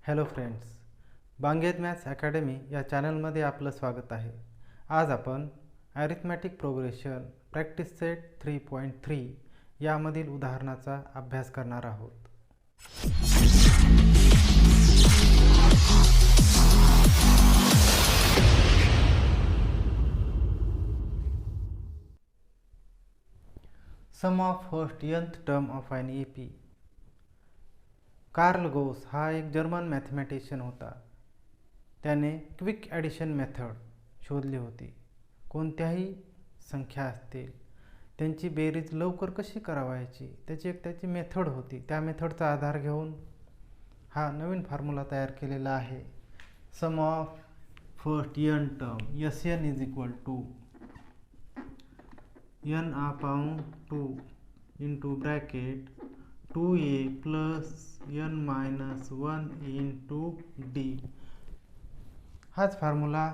Hello friends, बांगेत maths academy या चॅनलमध्ये आपलं स्वागत आहे. आज आपण ॲरिथमॅटिक प्रोग्रेशन प्रॅक्टिस सेट 3.3 यामधील उदाहरणाचा अभ्यास करणार आहोत. Sum of first nth term of N AP. Karl Gauss हा एक जर्मन मॅथमॅटिशियन होता. त्याने क्विक ॲडिशन मेथड शोधली होती. कोणत्याही संख्या असतील त्यांची बेरीज लवकर कशी करावायची त्याची मेथड होती. त्या मेथडचा आधार घेऊन हा नवीन फॉर्म्युला तयार केलेला आहे. Sum of first n term Sn is equal to n upon 2 into bracket 2a plus n minus 1 into d. हाच फॉर्म्युला.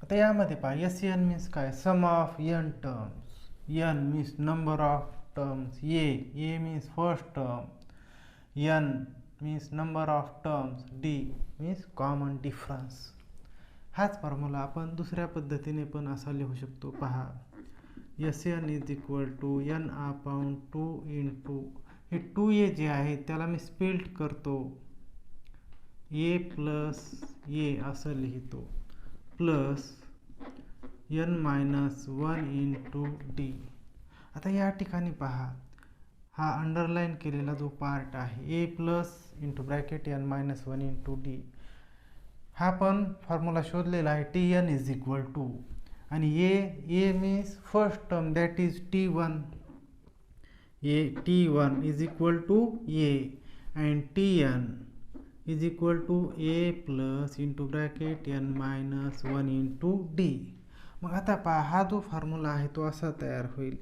आता यामध्ये पहा, Sn मीन्स काय? Sum of n terms. n means number of terms. a means first term. n means number of terms. d means common difference. हाच formula आपण दुसऱ्या पद्धतीने पण असा लिहू शकतो. पहा, Sn is equal to n upon 2 into हे 2a जे आहे त्याला मी स्प्लिट करतो, a प्लस a असं लिहितो, plus n minus 1 into d. आता या ठिकाणी पहा, हा अंडरलाईन केलेला जो पार्ट आहे a plus into bracket n minus 1 into d, हा पण फॉर्म्युला शोधलेला आहे. Tn इज इक्वल टू आणि a means first term that is t1. T1 is equal to a and Tn is equal to a plus into bracket n minus 1 into d. मग आता पहा, हा जो फॉर्म्युला आहे तो असा तयार होईल.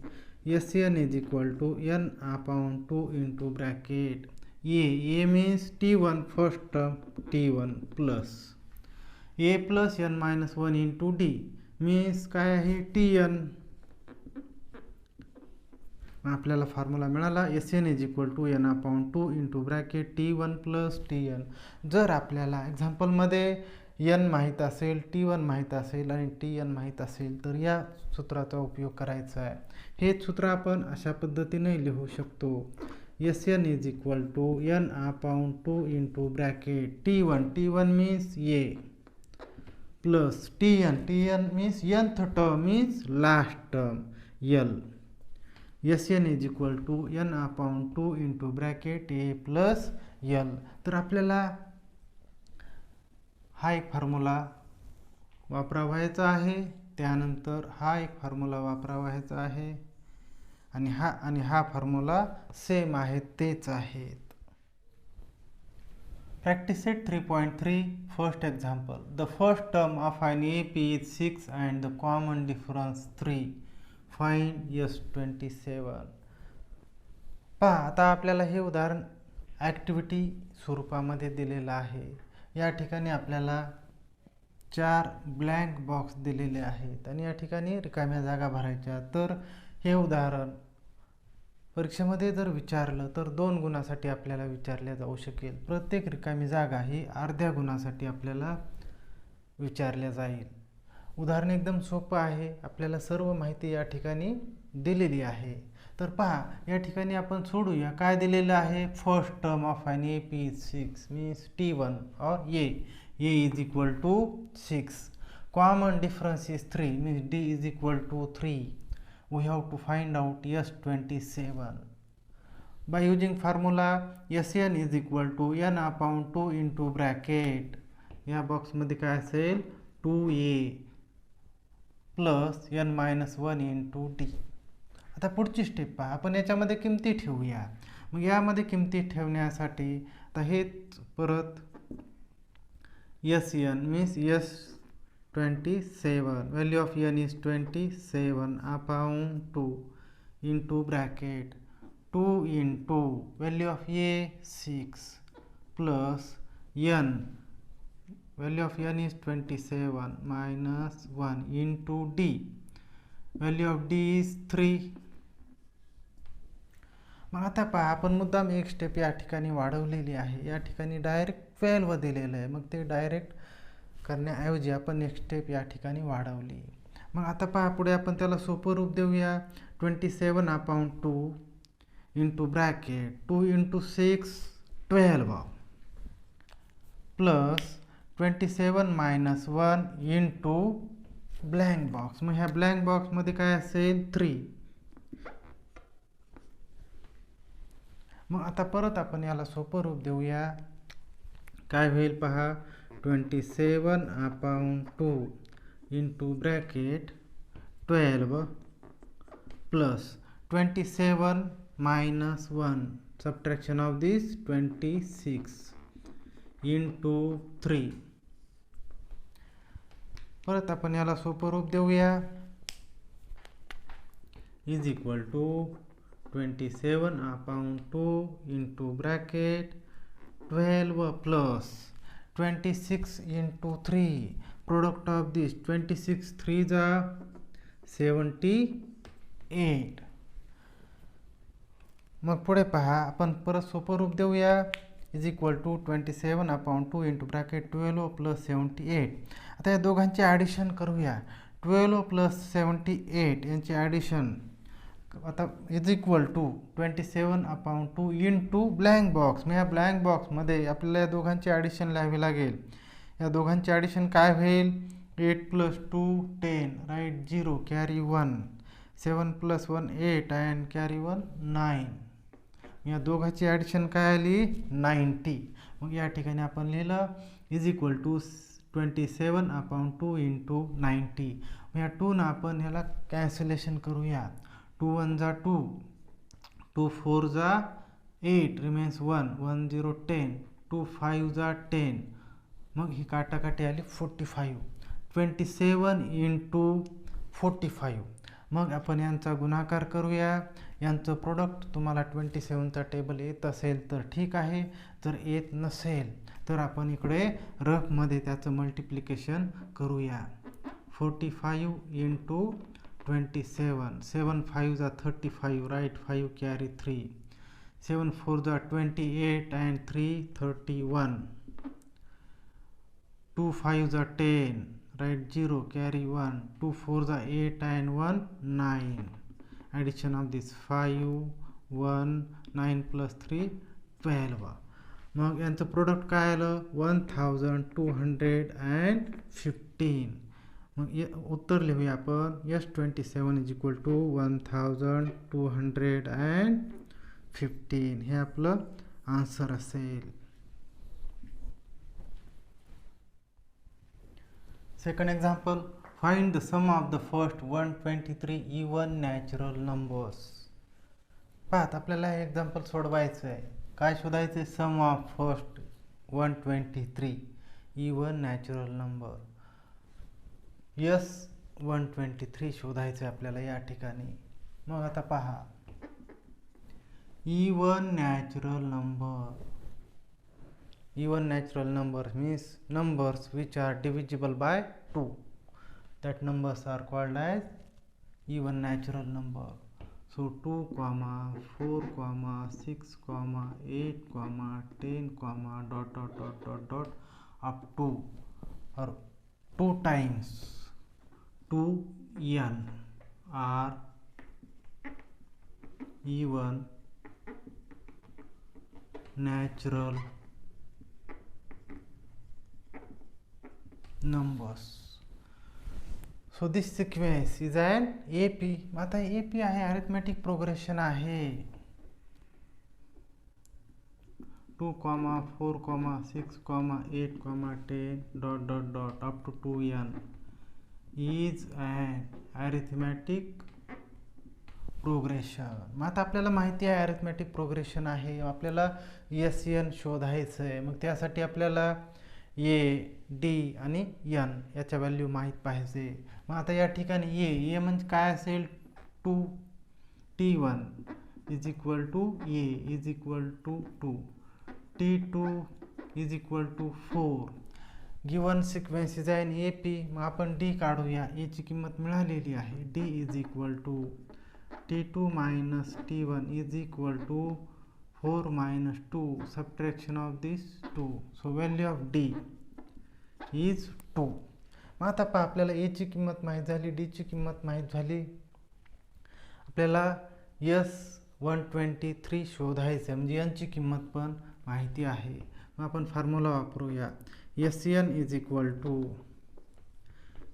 Sn is equal to n upon 2 into bracket a means T1 first term T1 plus a plus n minus 1 into d means काय आहे? Tn. आपल्याला फॉर्म्युला मिळाला. Sn is equal to n upon 2 into bracket T1 plus Tn. जर आपल्याला एक्झाम्पलमध्ये n माहीत असेल, T1 माहीत असेल आणि Tn माहीत असेल तर या सूत्राचा उपयोग करायचा आहे. हे सूत्र आपण अशा पद्धतीने लिहू शकतो. Sn is equal to n upon 2 into bracket T1 means a plus Tn means nth term means last term l. Sn is equal to n upon 2 into bracket a plus l. तर आपल्याला हा एक formula वापरावायचा आहे, त्यानंतर हा एक formula वापरावायचा आहे आणि हा फॉर्म्युला सेम आहेत, तेच आहेत. Practice set 3.3 first example. The first term of N AP is 6 and the common difference 3. Find S27. पहा, आता आपल्याला हे उदाहरण ॲक्टिव्हिटी स्वरूपामध्ये दिलेलं आहे. या ठिकाणी आपल्याला 4 ब्लँक बॉक्स दिलेले आहेत आणि या ठिकाणी रिकाम्या जागा भरायच्या. तर हे उदाहरण परीक्षेमध्ये जर विचारलं तर 2 गुणासाठी आपल्याला विचारले जाऊ शकेल. प्रत्येक रिकामी जागा ही अर्ध्या गुणासाठी आपल्याला विचारल्या जाईल. उदाहरण एकदम सोपं आहे. आपल्याला सर्व माहिती या ठिकाणी दिलेली आहे. तर पहा, या ठिकाणी आपण सोडूया. काय दिलेलं आहे? First term of N AP is 6 means T1 और a is equal to 6. Common difference is 3 means d is equal to 3. We have to find out S27 by using formula. Sn is equal to n upon 2 into bracket, या बॉक्समध्ये काय असेल? 2a plus n minus 1 into d. आता पुढची step पहा, आपण याच्यामध्ये किमती ठेवूया. मग यामध्ये किमती ठेवण्यासाठी आता हेच परत Sn means S27, value of n is 27 upon 2 into bracket 2 into value of a 6 plus n, value of n is 27 minus 1 into d, value of d is 3. मग आता पहा, आपण मुद्दाम एक स्टेप या ठिकाणी वाढवलेली आहे. या ठिकाणी डायरेक्ट 12 दिलेलं आहे, मग ते डायरेक्ट करण्याऐवजी आपण एक स्टेप या ठिकाणी वाढवली. मग आता पहा, पुढे आपण त्याला सोपं रूप देऊया. 27/2 into bracket 2 into 6 12 plus 27 minus 1 into blank box. मग ह्या ब्लँक बॉक्समध्ये काय असेल 3. मग आता परत आपण याला सोपं रूप देऊया. काय होईल पहा, 27/2 into bracket 12 plus 27 minus 1 subtraction of this 26 into 3. परत आपण याला सोपं रूप देऊया. Is equal to 27/2 into bracket 12 plus 26 into 3. Product of this 26 3 जा 78. मग पुढे पहा, आपण परत सोपं रूप देऊया. Is equal to 27/2 into bracket 12 plus 78. आता या दोघांचे ॲडिशन करूया. 12 प्लस 78 यांचे ॲडिशन आता is equal to 27/2 into blank box. मग या ब्लँक बॉक्समध्ये आपल्याला या दोघांचे ॲडिशन लिहावे लागेल. या दोघांचे ॲडिशन काय होईल, 8 plus 2 10 right 0 carry 1 7 plus 1 8 and carry 1 9. या दोघांची ॲडिशन काय आली 90. मग या ठिकाणी आपण लिहिलं इज इक्वल टू 27/2 इंटू 90. मग या 2 ना आपण ह्याला कॅन्सलेशन करूया. 2 1 जा 2 2 4 जा 8 रिमेन्स 1 1 0 10 2 5 जा 10. मग ही काटाकाटी आली 45. 27 इंटू 45. मग आपण यांचा गुणाकार करूया. यांचं प्रोडक्ट तुम्हाला 27चा टेबल येत असेल तर ठीक आहे, जर येत नसेल तर आपण इकडे रफमध्ये त्याचं मल्टिप्लिकेशन करूया. 45 इंटू 27 7 5 जा 35 राईट 5 कॅरी 3 7 4 जा 28 अँड 3 31 2 5 जा 10 राईट 0 कॅरी 1 2 4 जा 8 and 1 9. Addition of this 5 1 9 plus 3 12. मग यांचं प्रोडक्ट काय आलं 1215. मग उत्तर लिहूया आपण. S27 is equal to 1215. हे आपलं आन्सर असेल. Second example, find the sum of the first 123 even natural numbers. पाहत आपल्याला हे एक्झाम्पल सोडवायचं आहे. काय शोधायचं आहे, sum of first 123 even natural number. S123 शोधायचं आहे आपल्याला या ठिकाणी. मग आता पहा, even natural number means numbers which are divisible by 2. That numbers are called as even natural number. So 2, 4, 6, 8, 10, dot up to or 2 times 2n are even natural numbers. So this sequence is an AP. आता AP आहे, arithmetic progression आहे. 2, 4, 6, 8, 10 dot up to 2n is an arithmetic progression. मग आता आपल्याला माहिती आहे arithmetic progression आहे. आपल्याला SN शोधायचं आहे. मग त्यासाठी आपल्याला A, D आणि N याच्या व्हॅल्यू माहीत पाहिजे. मग आता या ठिकाणी A म्हणजे काय असेल 2 T1 is equal to A is equal to 2 T2 is equal to 4. Given sequence is आहे AP. मग आपण D काढूया. A ची किंमत मिळालेली आहे. D is equal to T2 minus T1 is equal to 4 minus 2, subtraction of this 2. So value of D is 2. मग आता पहा, आपल्याला A ची किंमत माहीत झाली, D ची किंमत माहीत झाली, आपल्याला S123 शोधायचं, म्हणजे N ची किंमत पण माहिती आहे. मग आपण फॉर्म्युला वापरूया. Sn is equal to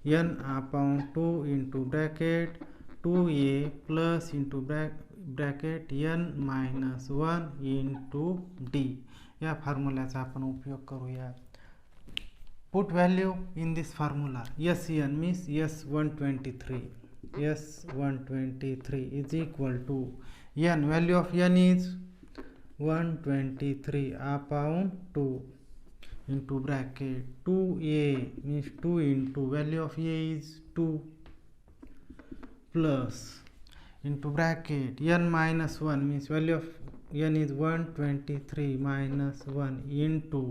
n upon 2 into bracket 2a plus into bracket n minus 1 into d. या फॉर्म्युल्याचा आपण उपयोग करूया. Put value in this formula. Sn means S123. S123 is equal to n. Value of n is 123 upon 2 into bracket 2a means 2 into value of a is 2 plus into bracket n minus 1 means value of n is 123 minus 1 into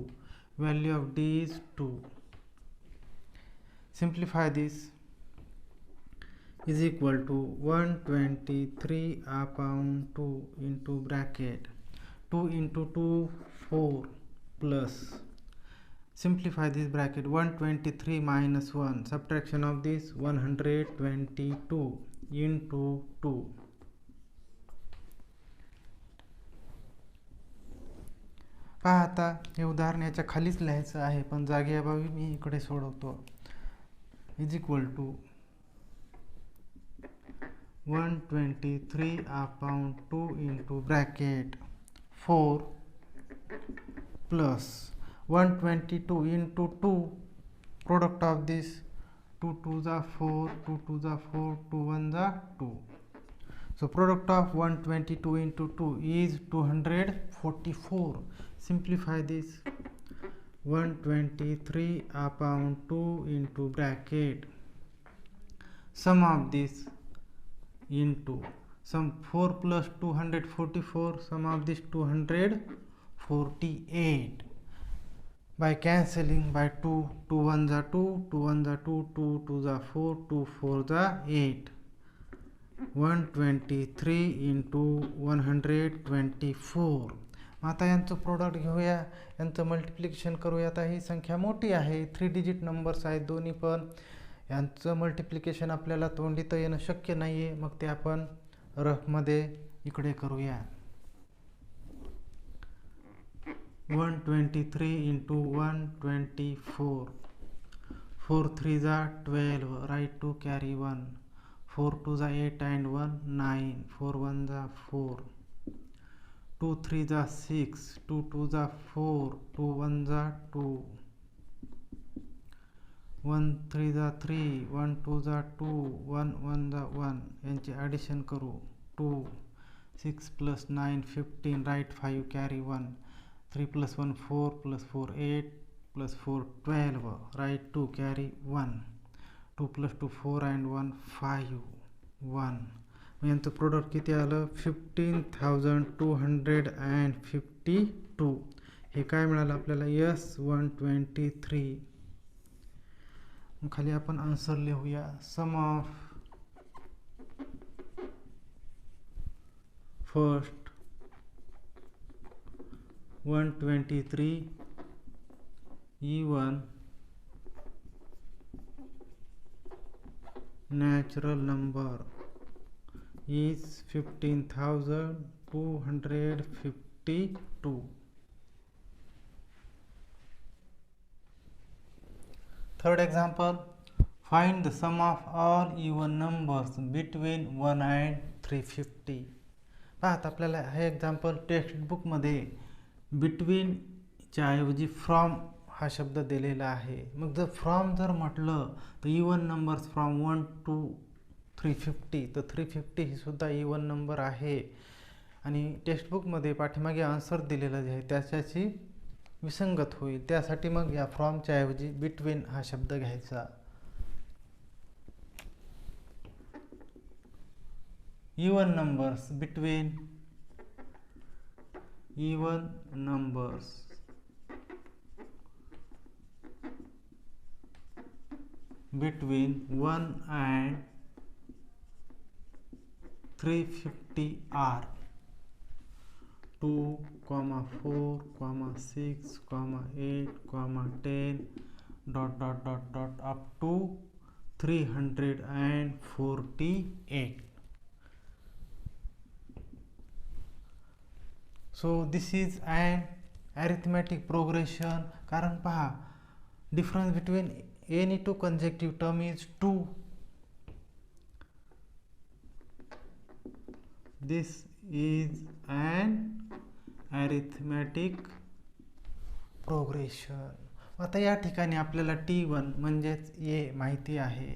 value of d is 2. Simplify this. Is equal to 123 upon 2 into bracket 2 into 2 4 plus simplify this bracket 123 minus 1 subtraction of this 122 into 2. पहा, आता हे उदाहरण याच्या खालीच लिहायचं आहे, पण जागेअभावी मी इकडे सोडवतो. Is equal to 123 upon 2 into bracket 4 plus 122 into 2 product of this 2 2s are 4 2 2s are 4 2 1s are 2. So product of 122 into 2 is 244. Simplify this. 123 upon 2 into bracket sum of this into sum 4 plus 244, sum of this 248 by cancelling by 2 2 1s are 2 2 1s are 2 2 2s are 4 2 4s are 8. 123 into 124. आता यांचं product घेऊया, यांचं multiplication करूया. आता ही संख्या मोठी आहे, 3 digit numbers आहेत दोन्ही पण. यांचं मल्टिप्लिकेशन आपल्याला तोंडी तर येणं शक्य नाही आहे, मग ते आपण रफमध्ये इकडे करूया. 123 into 124 4 3s are 12 right to carry 1 4 2s are 8 and 1 9 4 1s are 4 2 3s are 6 2 2s are 4 2 1s are 2 1 3s are 3 1 2s are 2 1 1s are 1. यांचे ॲडिशन करू. 2 6 plus 9 15 right 5 carry 1 3 plus 1 4 plus 4 8 plus 4 12 right 2 carry 1 2 plus 2 4 and 1 5 1. यांचं product किती आलं? 15,252. हे काय मिळालं आपल्याला? S123. खाली आपण आन्सर लिहूया. Sum of first 123 even natural number is 15,252. Third example, find the sum of all even numbers between 1 and 350. पाहत आपल्याला हे एक्झाम्पल टेक्स्टबुकमध्ये बिटवीनच्या ऐवजी फ्रॉम हा शब्द दिलेला आहे. मग जर फ्रॉम जर म्हटलं तर इवन नंबर्स फ्रॉम 1 to 350, तर 350 ही सुद्धा इवन नंबर आहे. आणि टेक्स्टबुकमध्ये पाठीमागे आन्सर दिलेलं जे आहे त्याच्याशी विसंगत होईल, त्यासाठी मग या फ्रॉमच्या ऐवजी बिटवीन हा शब्द घ्यायचा. Even numbers between even numbers between 1 and 350R 2, 4, 6, 8, 10 up to 348. So this is an arithmetic progression. कारण पहा, difference between any two consecutive term is 2. This is an arithmetic progression. आता या ठिकाणी आपल्याला T1 म्हणजेच A माहिती आहे.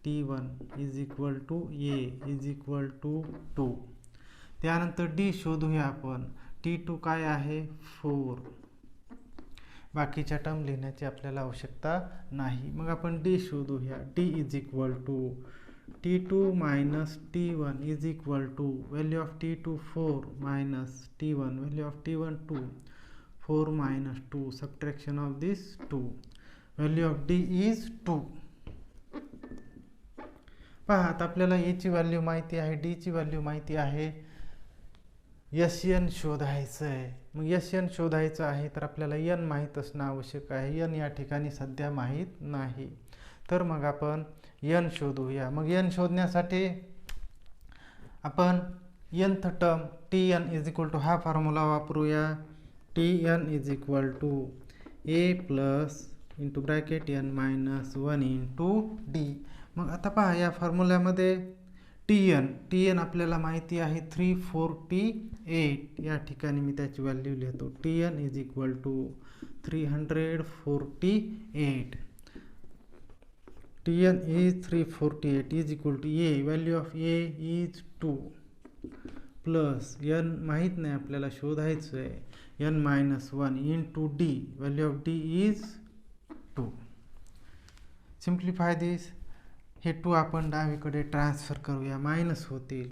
T1 is equal to A is equal to 2. त्यानंतर D शोधूया आपण. T2 काय आहे? 4. बाकीच्या टर्म लिहिण्याची आपल्याला आवश्यकता नाही. मग आपण D शोधूया. D is equal to T2 minus T1 is equal to value of T2 4 minus T1 value of T1 2. 4 minus 2, subtraction of this 2. Value of D is 2. पहा, आता आपल्याला A ची व्हॅल्यू माहिती आहे, D ची व्हॅल्यू माहिती आहे, SN शोधायचं आहे. मग SN शोधायचं आहे तर आपल्याला N माहीत असणं आवश्यक आहे. N या ठिकाणी सध्या माहीत नाही, तर मग आपण N शोधूया. मग N शोधण्यासाठी आपण nth term Tn is equal to हा फॉर्म्युला वापरूया. Tn is equal to A plus into bracket N minus 1 into D. मग आता पहा, या फॉर्म्युल्यामध्ये Tn आपल्याला माहिती आहे 348. या ठिकाणी मी त्याची व्हॅल्यू लिहितो. Tn is equal to 348. Tn is 348 is equal to A, value of A is 2 plus N माहीत नाही आपल्याला शोधायचं आहे, N minus 1 into D, value of D is 2. Simplify this. हे 2 आपण डावीकडे ट्रान्सफर करूया, मायनस होतील.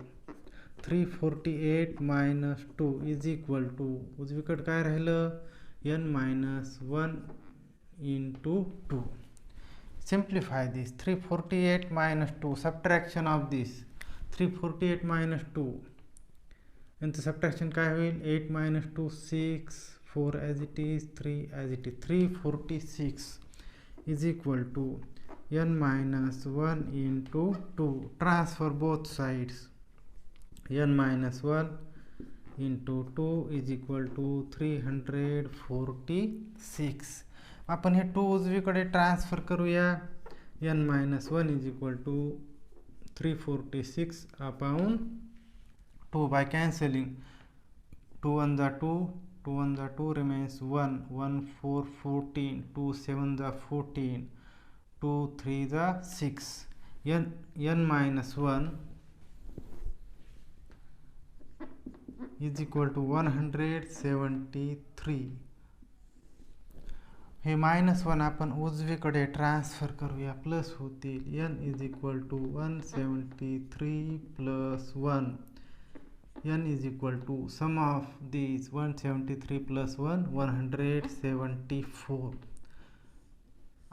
348 minus 2 is equal to उजवीकडे काय राहिलं? N minus 1 into 2. Simplify this. 348 minus 2, subtraction of this 348 minus 2, and the subtraction काय होईल? 8 minus 2 6, 4 as it is, 3 as it is. 346 is equal to N minus 1 into 2. Transfer both sides. N minus 1 into 2 is equal to 346. आपण हे 2 उजवीकडे transfer करूया. N minus 1 is equal to 346 upon 2 by cancelling. 2 1 जा 2, 2 1 जा 2 remains 1, 1 4 14, 2 7 जा 14, 2 3 जा 6. N minus 1 is equal to 173. हे -1 आपण उजवीकडे ट्रान्सफर करूया, प्लस होतील. N is equal to 173 plus 1. N is equal to sum of this 173 plus 1 174.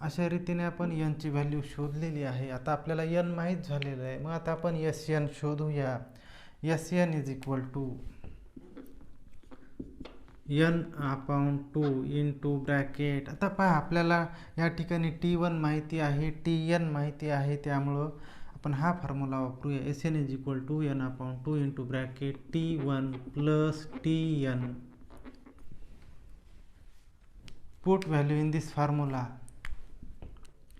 अशा रीतीने आपण N ची व्हॅल्यू शोधलेली आहे. आता आपल्याला N माहीत झालेलं आहे. मग आता आपण SN शोधूया. SN is equal to N upon 2 into bracket. आता पहा, आपल्याला या ठिकाणी T1 माहिती आहे, Tn माहिती आहे, त्यामुळं आपण हा फॉर्म्युला वापरूया. SN is equal to N upon 2 into bracket T1 plus Tn. Put value in this formula.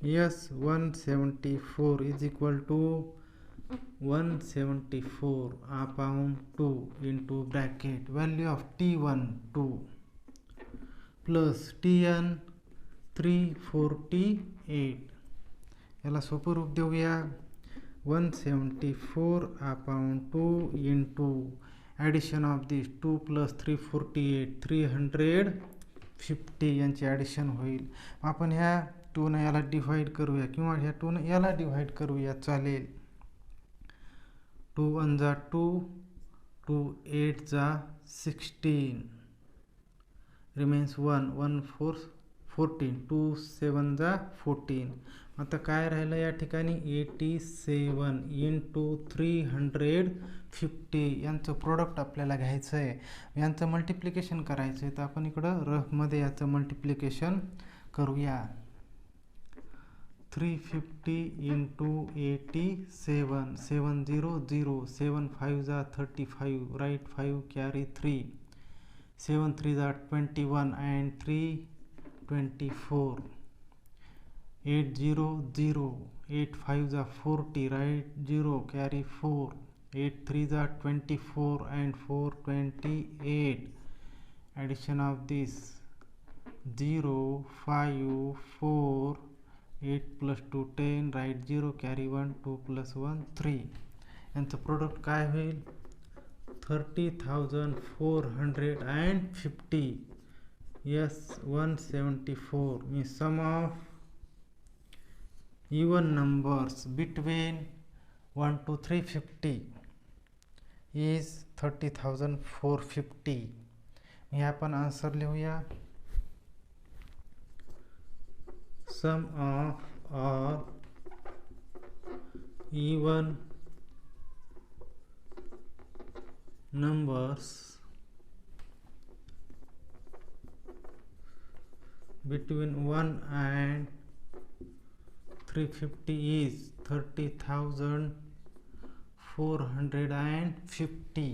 S174 is equal to 174 upon 2 into bracket value of T1 2 plus Tn 348. याला सोपं रूप देऊया. 174 upon 2 into addition of this 2 plus 348 350 यांची addition होईल. आपण ह्या 2 ने याला डिवाइड करूया किंवा ह्या 2 ने याला डिवाइड करूया, चालेल. 2 1 जा 2, 2 8 जा 16, remains 1, 1 4 14, 2 7 जा 14. आता काय राहिलं या ठिकाणी 87 इंटू 350 यांचं प्रोडक्ट आपल्याला घ्यायचं आहे. यांचं मल्टिप्लिकेशन करायचं आहे तर आपण इकडं रफमध्ये याचं मल्टिप्लिकेशन करूया. 350 इंटू 87, 7 0 0, 7 5 जा 35, राईट 5 कॅरी 3, 7 3 जा 21 and 3 24, 8 0 0, 8 5 जा 40, right 0 carry 4, 8 3 जा 24 and 4 28. Addition of this 0 5 4, 8 plus 2 10, right 0 carry 1, 2 plus 1 3. यांचं प्रोडक्ट काय होईल 30,450. Yes, 174 means sum of even numbers between 1 to 350 is 30,450. हे आपण आन्सर लिहूया. Sum of all even numbers between 1 and 350 is 30,450.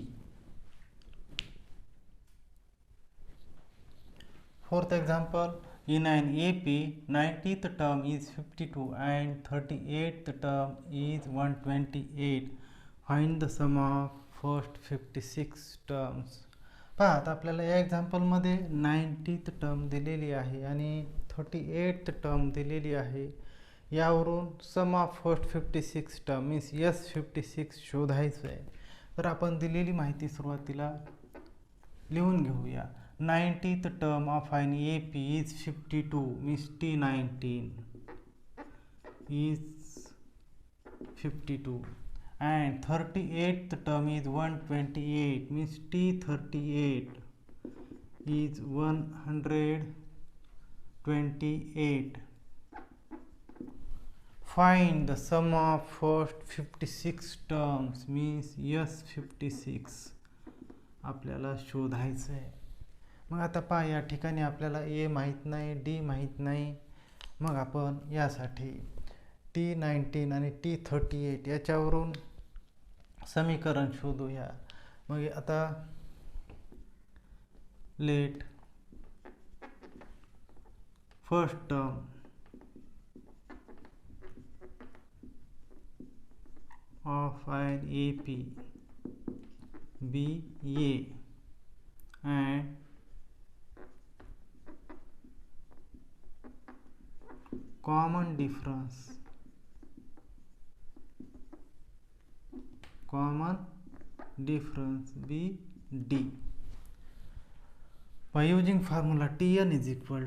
Fourth example, in an AP 90th term is 52 and 38th term is 128. Find the sum of first 56 terms. पहा आता आपल्याला या एक्झाम्पलमध्ये 90th term दिलेली आहे आणि 38th टर्म दिलेली आहे. यावरून sum of first 56 term means S56 शोधायचं आहे. तर आपण दिलेली माहिती सुरुवातीला लिहून घेऊया. 90th term of an AP is 52 means T19 is 52 and 38th term is 128 means T38 is 128. Find the sum of first 56 terms means S56 आपल्याला शोधायचं आहे. मग आता पहा या ठिकाणी आपल्याला ए माहीत नाही, डी माहीत नाही. मग आपण यासाठी T19 आणि T38 याच्यावरून समीकरण शोधूया. मग आता let first term of an AP be A and common difference be D. By using formula Tn is equal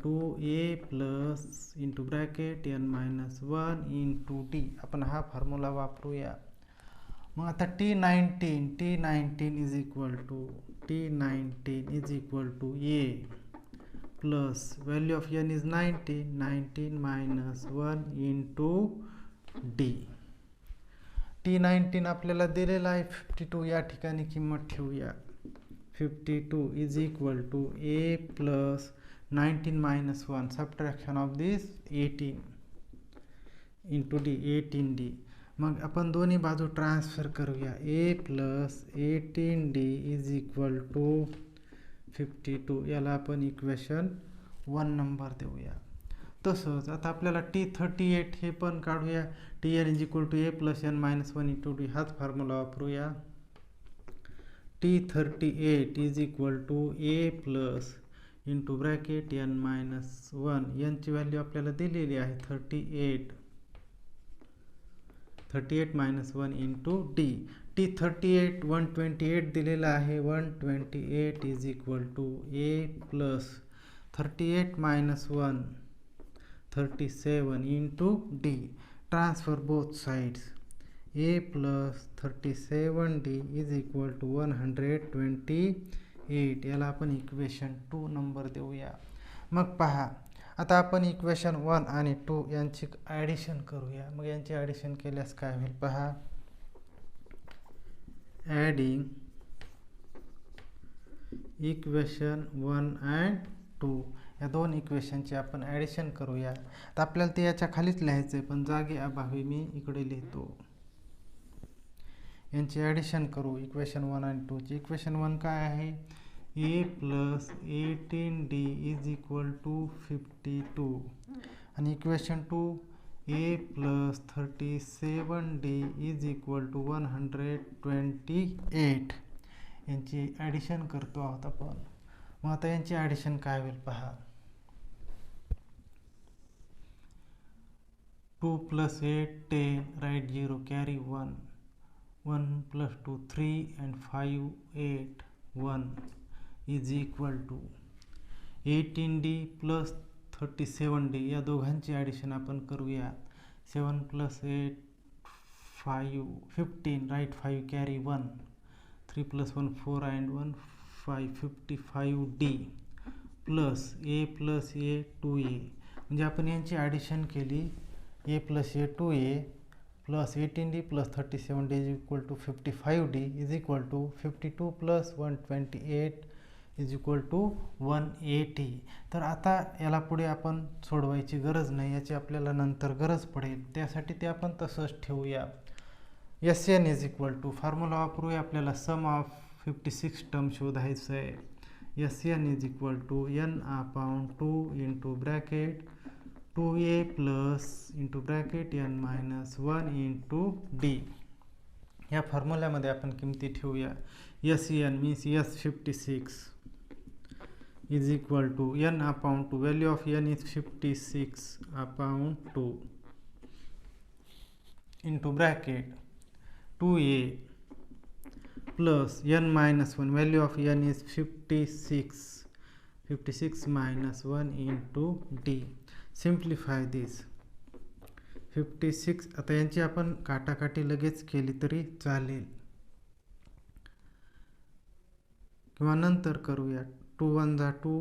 to A plus into bracket n minus 1 into D. आपण हा फॉर्म्युला वापरूया. मग आता T19 is equal to A plus value of n is 19 minus 1 into D. T19 आपल्याला दिलेला आहे 52. या ठिकाणी किंमत ठेवूया. 52 is equal to A plus 19 minus 1, subtraction of this 18 into D, 18D. मग आपण दोन्ही बाजू ट्रान्सफर करूया. A plus 18D is equal to 52. याला आपण इक्वेशन 1 नंबर देऊया. तसंच आता आपल्याला T38 हे पण काढूया. Tn is equal to A plus n minus 1 into D हाच फॉर्म्युला वापरूया. T38 is equal to A plus into bracket n minus 1. यांची व्हॅल्यू आपल्याला दिलेली आहे 38 minus 1 into D. T38 128 दिलेला आहे. 128 is equal to A plus 38 minus 1 37 into D. Transfer both sides. A plus 37D is equal to 128 8 याला आपण equation 2 number देऊया. मग पहा आता आपण इक्वेशन 1 आणि 2 यांची ॲडिशन करूया. मग यांची ॲडिशन केल्यास काय होईल पहा. ॲडिंग इक्वेशन 1 अँड 2 या दोन इक्वेशनची आपण ॲडिशन करूया. तर आपल्याला ते याच्या खालीच लिहायचं आहे पण जागे अभावी मी इकडे लिहितो. यांची ॲडिशन करू इक्वेशन 1 आणि 2 ची. इक्वेशन 1 काय आहे. a plus 18d is equal to 52 आणि equation 2 a plus 37d is equal to 128. यांची ॲडिशन करतो आहोत आपण. मग आता यांची ॲडिशन काय होईल पहा. 2 plus 8 10 right 0 carry 1 1 plus 2 3 and 5 8 1 is equal to 18d plus 37d या दोघांची ॲडिशन आपण करूया. 7 plus 8 5 15 right 5 carry 1 3 plus 1 4 and 1 5 55d plus a plus a 2a म्हणजे आपण यांची ॲडिशन केली. a plus a 2a plus 18d plus 37d is equal to 55d is equal to 52 plus 128 is equal to 180. तर आता याला पुढे आपण सोडवायची गरज नाही. याची आपल्याला नंतर गरज पडेल त्यासाठी ते आपण तसंच ठेवूया. SN is equal to formula वापरूया. आपल्याला सम ऑफ 56 टर्म शोधायचं आहे. SN is equal to n upon 2 into bracket 2a plus into bracket n minus 1 into d. या फॉर्म्युल्यामध्ये आपण किमती ठेवूया. SN means S56 is equal to n upon 2. Value of n is 56 upon 2 into bracket 2a plus n minus 1. Value of n is 56 minus 1 into d. Simplify दिस 56. आता यांची आपण काटाकाटी लगेच केली तरी चालेल किंवा नंतर करूया. 2 1 जा 2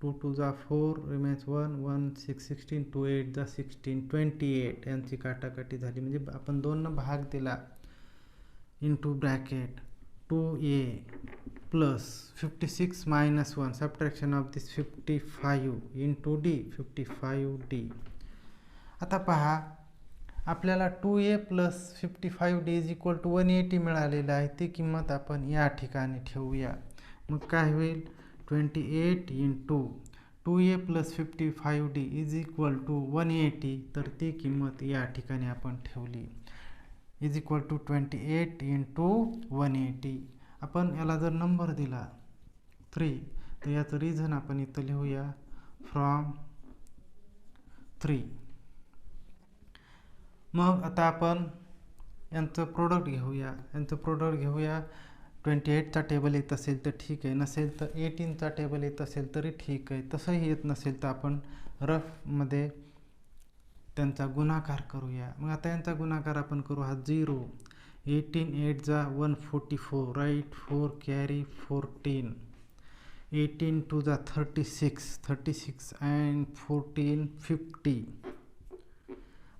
2 2 जा 4 रिमेन्स 1 1 6 16 2 8 जा 16 28. यांची काटाकाटी झाली म्हणजे आपण 2 न भाग दिला. Into bracket 2a plus 56 minus 1 subtraction of this 55 into d 55d. आता पहा आपल्याला 2a plus 55d is equal to 180 मिळालेलं आहे. ती किंमत आपण या ठिकाणी ठेवूया. मग काय होईल 28 इंटू 2a plus 55d is equal to 180. तर ती किंमत या ठिकाणी आपण ठेवली इज इक्वल टू 28 इंटू 180. आपण याला जर नंबर दिला 3 तर याचं रिझन आपण इथं लिहूया फ्रॉम 3. मग आता आपण यांचं प्रोडक्ट घेऊया. 28चा टेबल येत असेल तर ठीक आहे, नसेल तर 18चा टेबल येत असेल तरी ठीक आहे. तसंही येत नसेल तर आपण रफमध्ये त्यांचा गुणाकार करूया. मग आता यांचा गुणाकार आपण करू हा 0. 18 8 जा 144 राईट 4 कॅरी 14 18 2 जा 36 अँड 14 50.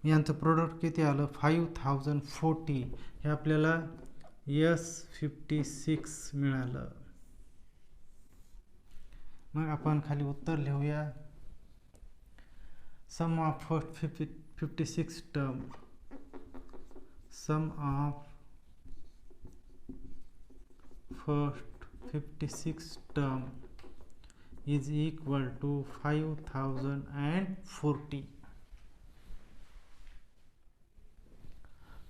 यांचं प्रोडक्ट किती आलं 5040. हे आपल्याला S56 मिळालं. मग आपण खाली उत्तर लिहूया. Sum of first 56 term sum of first 56 term is equal to 5040.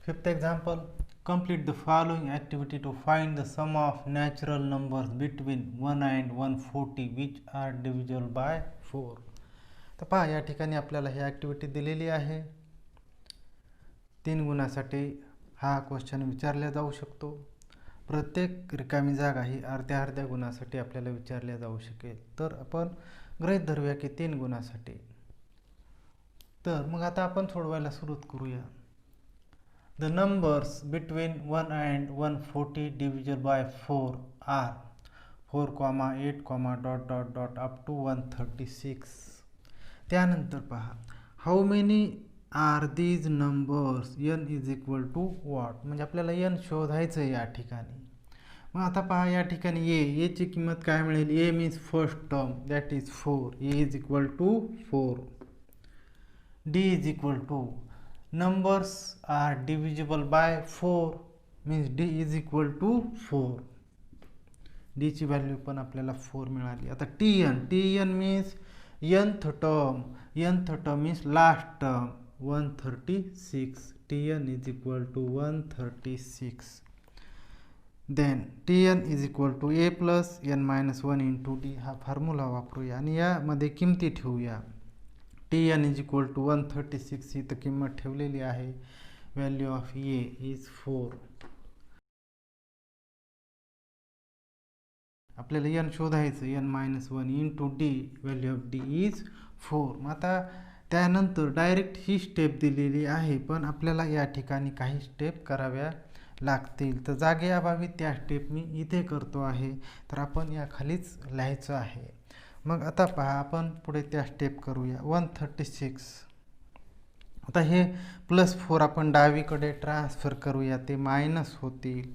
Fifth example, complete the following activity to find the sum of natural numbers between 1 and 140 which are divisible by 4. तर पहा या ठिकाणी आपल्याला ही ॲक्टिव्हिटी दिलेली आहे. 3 गुणासाठी हा question विचारला जाऊ शकतो. प्रत्येक रिकामी जागा ही अर्ध्या गुणासाठी आपल्याला विचारल्या जाऊ शकेल. तर आपण गृहीत धरूया की 3 गुणासाठी. तर मग आता आपण सोडवायला सुरुवात करूया. The numbers between 1 and 140 divisible by 4 are 4,8, dot dot dot up to 136. त्यानंतर पहा, how many are these numbers, n is equal to what, म्हणजे आपल्याला n शोधायचं आहे या ठिकाणी. मग आता पहा या ठिकाणी ए ची किंमत काय मिळेल, A means first term that is 4, A is equal to 4. D is equal to numbers are divisible by 4 means d is equal to 4. d ची व्हॅल्यू पण आपल्याला 4 मिळाली. आता tn means nth term means last term 136. tn is equal to 136. then tn is equal to a plus n minus 1 into d. हा formula वापरूया आणि यामध्ये किमती ठेवूया. tn is equal to 136 ही तर किंमत ठेवलेली आहे. Value of A is 4. आपल्याला n शोधायचं, n minus 1 into D, value of D is 4. मग आता त्यानंतर डायरेक्ट ही स्टेप दिलेली आहे, पण आपल्याला या ठिकाणी काही स्टेप कराव्या लागतील. तर जागेअभावी त्या स्टेप मी इथे करतो आहे, तर आपण या खालीच लिहायचं आहे. मग आता पहा, आपण पुढे त्या स्टेप करूया. 136. आता हे +4 आपण डावीकडे ट्रान्सफर करूया, ते मायनस होतील.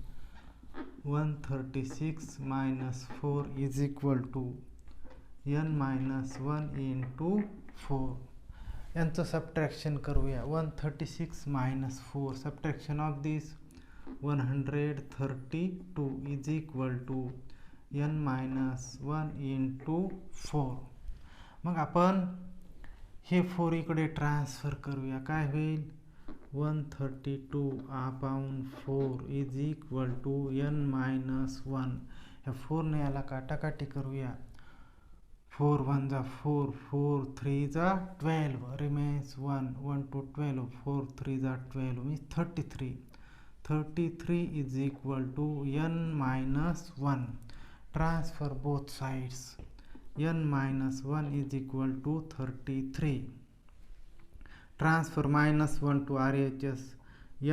136 minus 4 is equal to n minus 1 into 4. यांचं सबट्रॅक्शन करूया. 136 minus 4, subtraction of this 132 is equal to n minus 1 into 4. मग आपण हे 4 इकडे ट्रान्सफर करूया, काय होईल 132 upon 4 is equal to n minus 1. ह्या 4 ने याला काटाकाटी करूया. 4 1 जा 4, 4 3 जा 12, रिमेन्स 1, 1 to 12, 4 3 जा 12 means 33. 33 is equal to n minus 1. Transfer both sides. n minus 1 is equal to 33. Transfer minus 1 to RHS.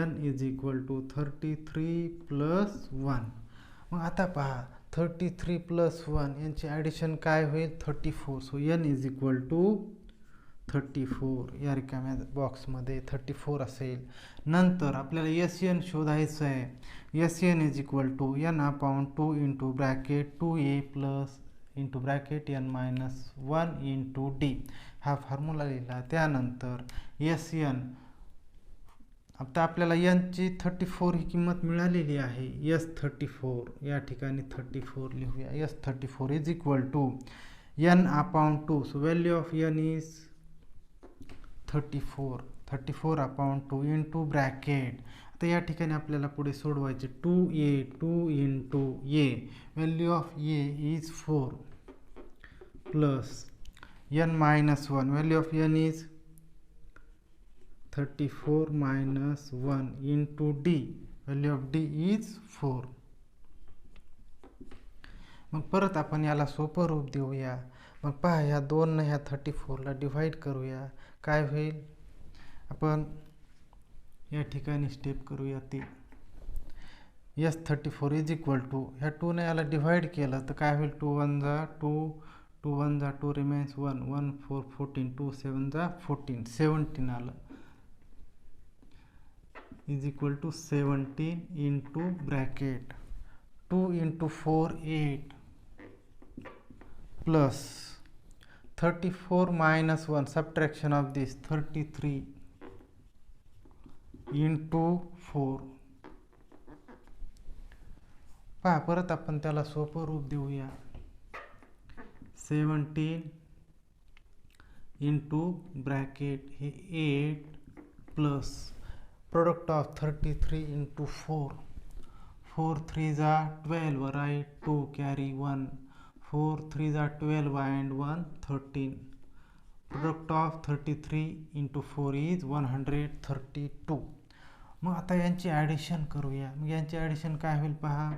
n is equal to 33 plus 1. मग आता पहा, 33 plus 1 यांची ॲडिशन काय होईल 34. So n is equal to 34. या रिकाम्या बॉक्समध्ये 34 असेल. नंतर आपल्याला SN शोधायचं आहे. SN is equal to n upon 2 into bracket 2a plus into bracket n minus 1 into D. हा फॉर्म्युला लिहिला. त्यानंतर SN, आता आपल्याला n ची 34 ही किंमत मिळालेली आहे. S34 या ठिकाणी 34 लिहूया. S34 is equal to n upon 2. So value of n is 34 upon 2 into bracket. आता या ठिकाणी आपल्याला पुढे सोडवायचे 2 into A, value of A is 4 plus n minus 1, value of n is 34 minus 1 into D, value of D is 4. मग परत आपण याला सोपं रूप देऊया. मग पहा, ह्या 2 ह्या 34ला डिव्हाइड करूया, काय होईल. आपण या ठिकाणी स्टेप करूया. ती S34 इज इक्वल टू, ह्या 2 ने याला डिव्हाइड केलं तर काय होईल 2 1 जा 2, 2 1 जा 2 रिमेन्स 1, 1 4 14, 2 7 जा 14, 17 आलं. Is equal to 17 into bracket 2 into 4 8 plus 34 minus 1, subtraction of this 33 into 4. पहा, परत आपण त्याला सोपं रूप देऊया. 17 इंटू ब्रॅकेट हे 8 प्लस प्रोडक्ट ऑफ 33 इंटू 4, 4 3 जा 12, राईट 2 कॅरी 1, 4 3 जा 12 and 1 13. Product of 33 into 4 is 132. मग आता यांची ॲडिशन करूया. मग यांची ॲडिशन काय होईल पहा,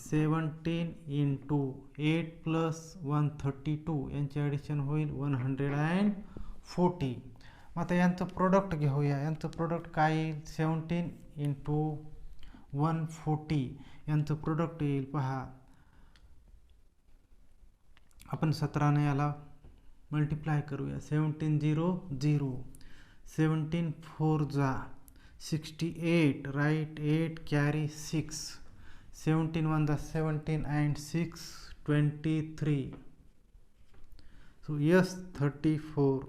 17 इंटू 8 प्लस 132 यांची ॲडिशन होईल 140. मग आता यांचं प्रोडक्ट घेऊया. यांचं प्रोडक्ट काय येईल 17 इंटू 140 यांचं प्रोडक्ट येईल पहा आपण 17ने याला मल्टिप्लाय करूया. 17 0 0, 17 4 जा 68, राईट 8 कॅरी 6, 17 1 जा 17 and 6 23. So yes, 34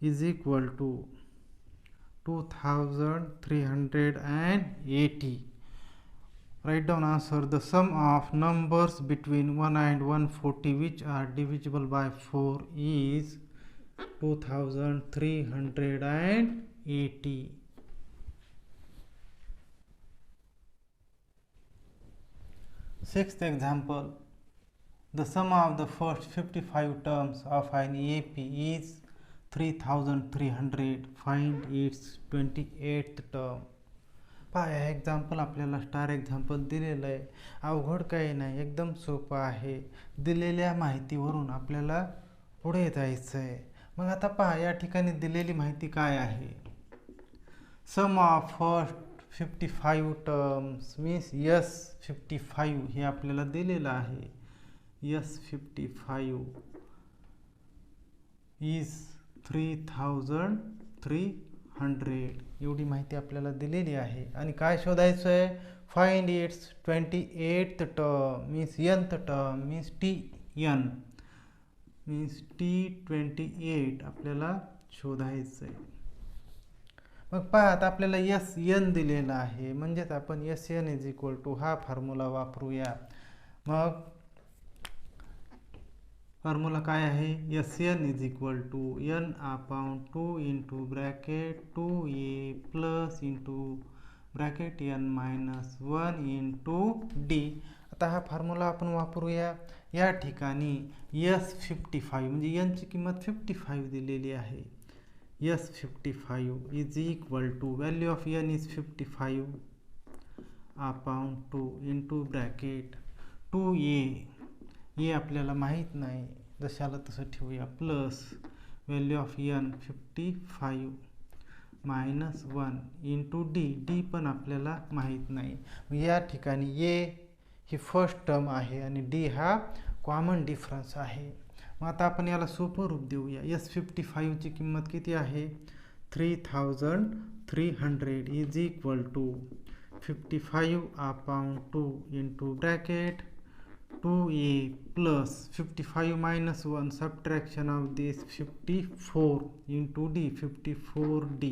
is equal to 2380. Write down answer. The sum of numbers between 1 and 140 which are divisible by 4 is 2380. Sixth example. The sum of the first 55 terms of an EAP is 3300. Find its 28th term. पहा, हे example आपल्याला star example दिलेलं आहे. अवघड काही नाही, एकदम सोपं आहे. दिलेल्या माहितीवरून आपल्याला पुढे जायचं आहे. मग आता पहा, या ठिकाणी दिलेली माहिती काय आहे. Sum of first 55 terms means S55 हे आपल्याला दिलेलं आहे. S55 is 3300. एवढी माहिती आपल्याला दिलेली आहे. आणि काय शोधायचं आहे. Find its 28th term means nth term means TN means T28 आपल्याला शोधायचं आहे. मग पहा, आता आपल्याला SN दिलेला आहे, म्हणजेच आपण SN इज इक्वल टू हा फॉर्म्युला वापरूया. मग फॉर्म्युला काय आहे. SN is equal to N upon 2 into bracket 2A plus into bracket N minus 1 into D. आता हा फॉर्म्युला आपण वापरूया. या ठिकाणी S55 म्हणजे N ची किंमत 55 दिलेली आहे. S55 is equal to value of N is 55 upon 2 into bracket 2A. हे आपल्याला माहीत नाही, जशाला तसं ठेवूया, plus value of N 55 minus 1 into D पण आपल्याला माहीत नाही. या ठिकाणी A ही फर्स्ट टर्म आहे आणि D हा कॉमन डिफरन्स आहे. मग आता आपण याला सोपं रूप देऊया. S55 ची किंमत किती आहे. 3300 is equal to 55 upon 2 into bracket 2A plus 55 minus 1 subtraction of this 54 into D 54D.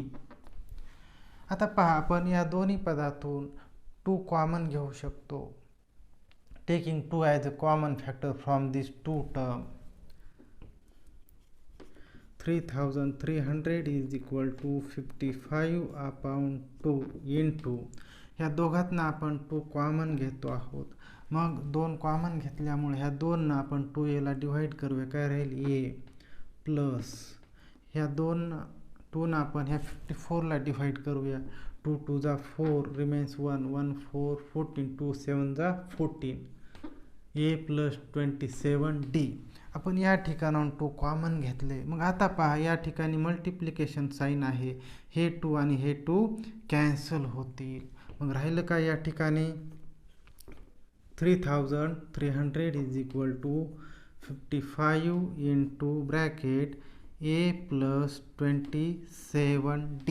आता पहा, आपण या दोन्ही पदातून 2 कॉमन घेऊ शकतो. Taking 2 as a common factor from these two terms. 3300 is equal to 55 upon 2 into ह्या दोघांना आपण 2 कॉमन घेतो आहोत. मग 2 कॉमन घेतल्यामुळे ह्या 2 ना आपण 2A ला डिवाइड करूया. काय राहील A प्लस ह्या 2 ना आपण ह्या 54 ला डिवाइड करूया. 2 2 जा 4 रिमेन्स 1 1 4 14 2 7 जा 14 A प्लस 27D. आपण या ठिकाणाहून 2 कॉमन घेतले. मग आता पहा, या ठिकाणी मल्टिप्लिकेशन साइन आहे. हे 2 आणि हे 2 कॅन्सल होतील. मग राहिलं काय या ठिकाणी. 3300 is equal to 55 into bracket A plus 27D.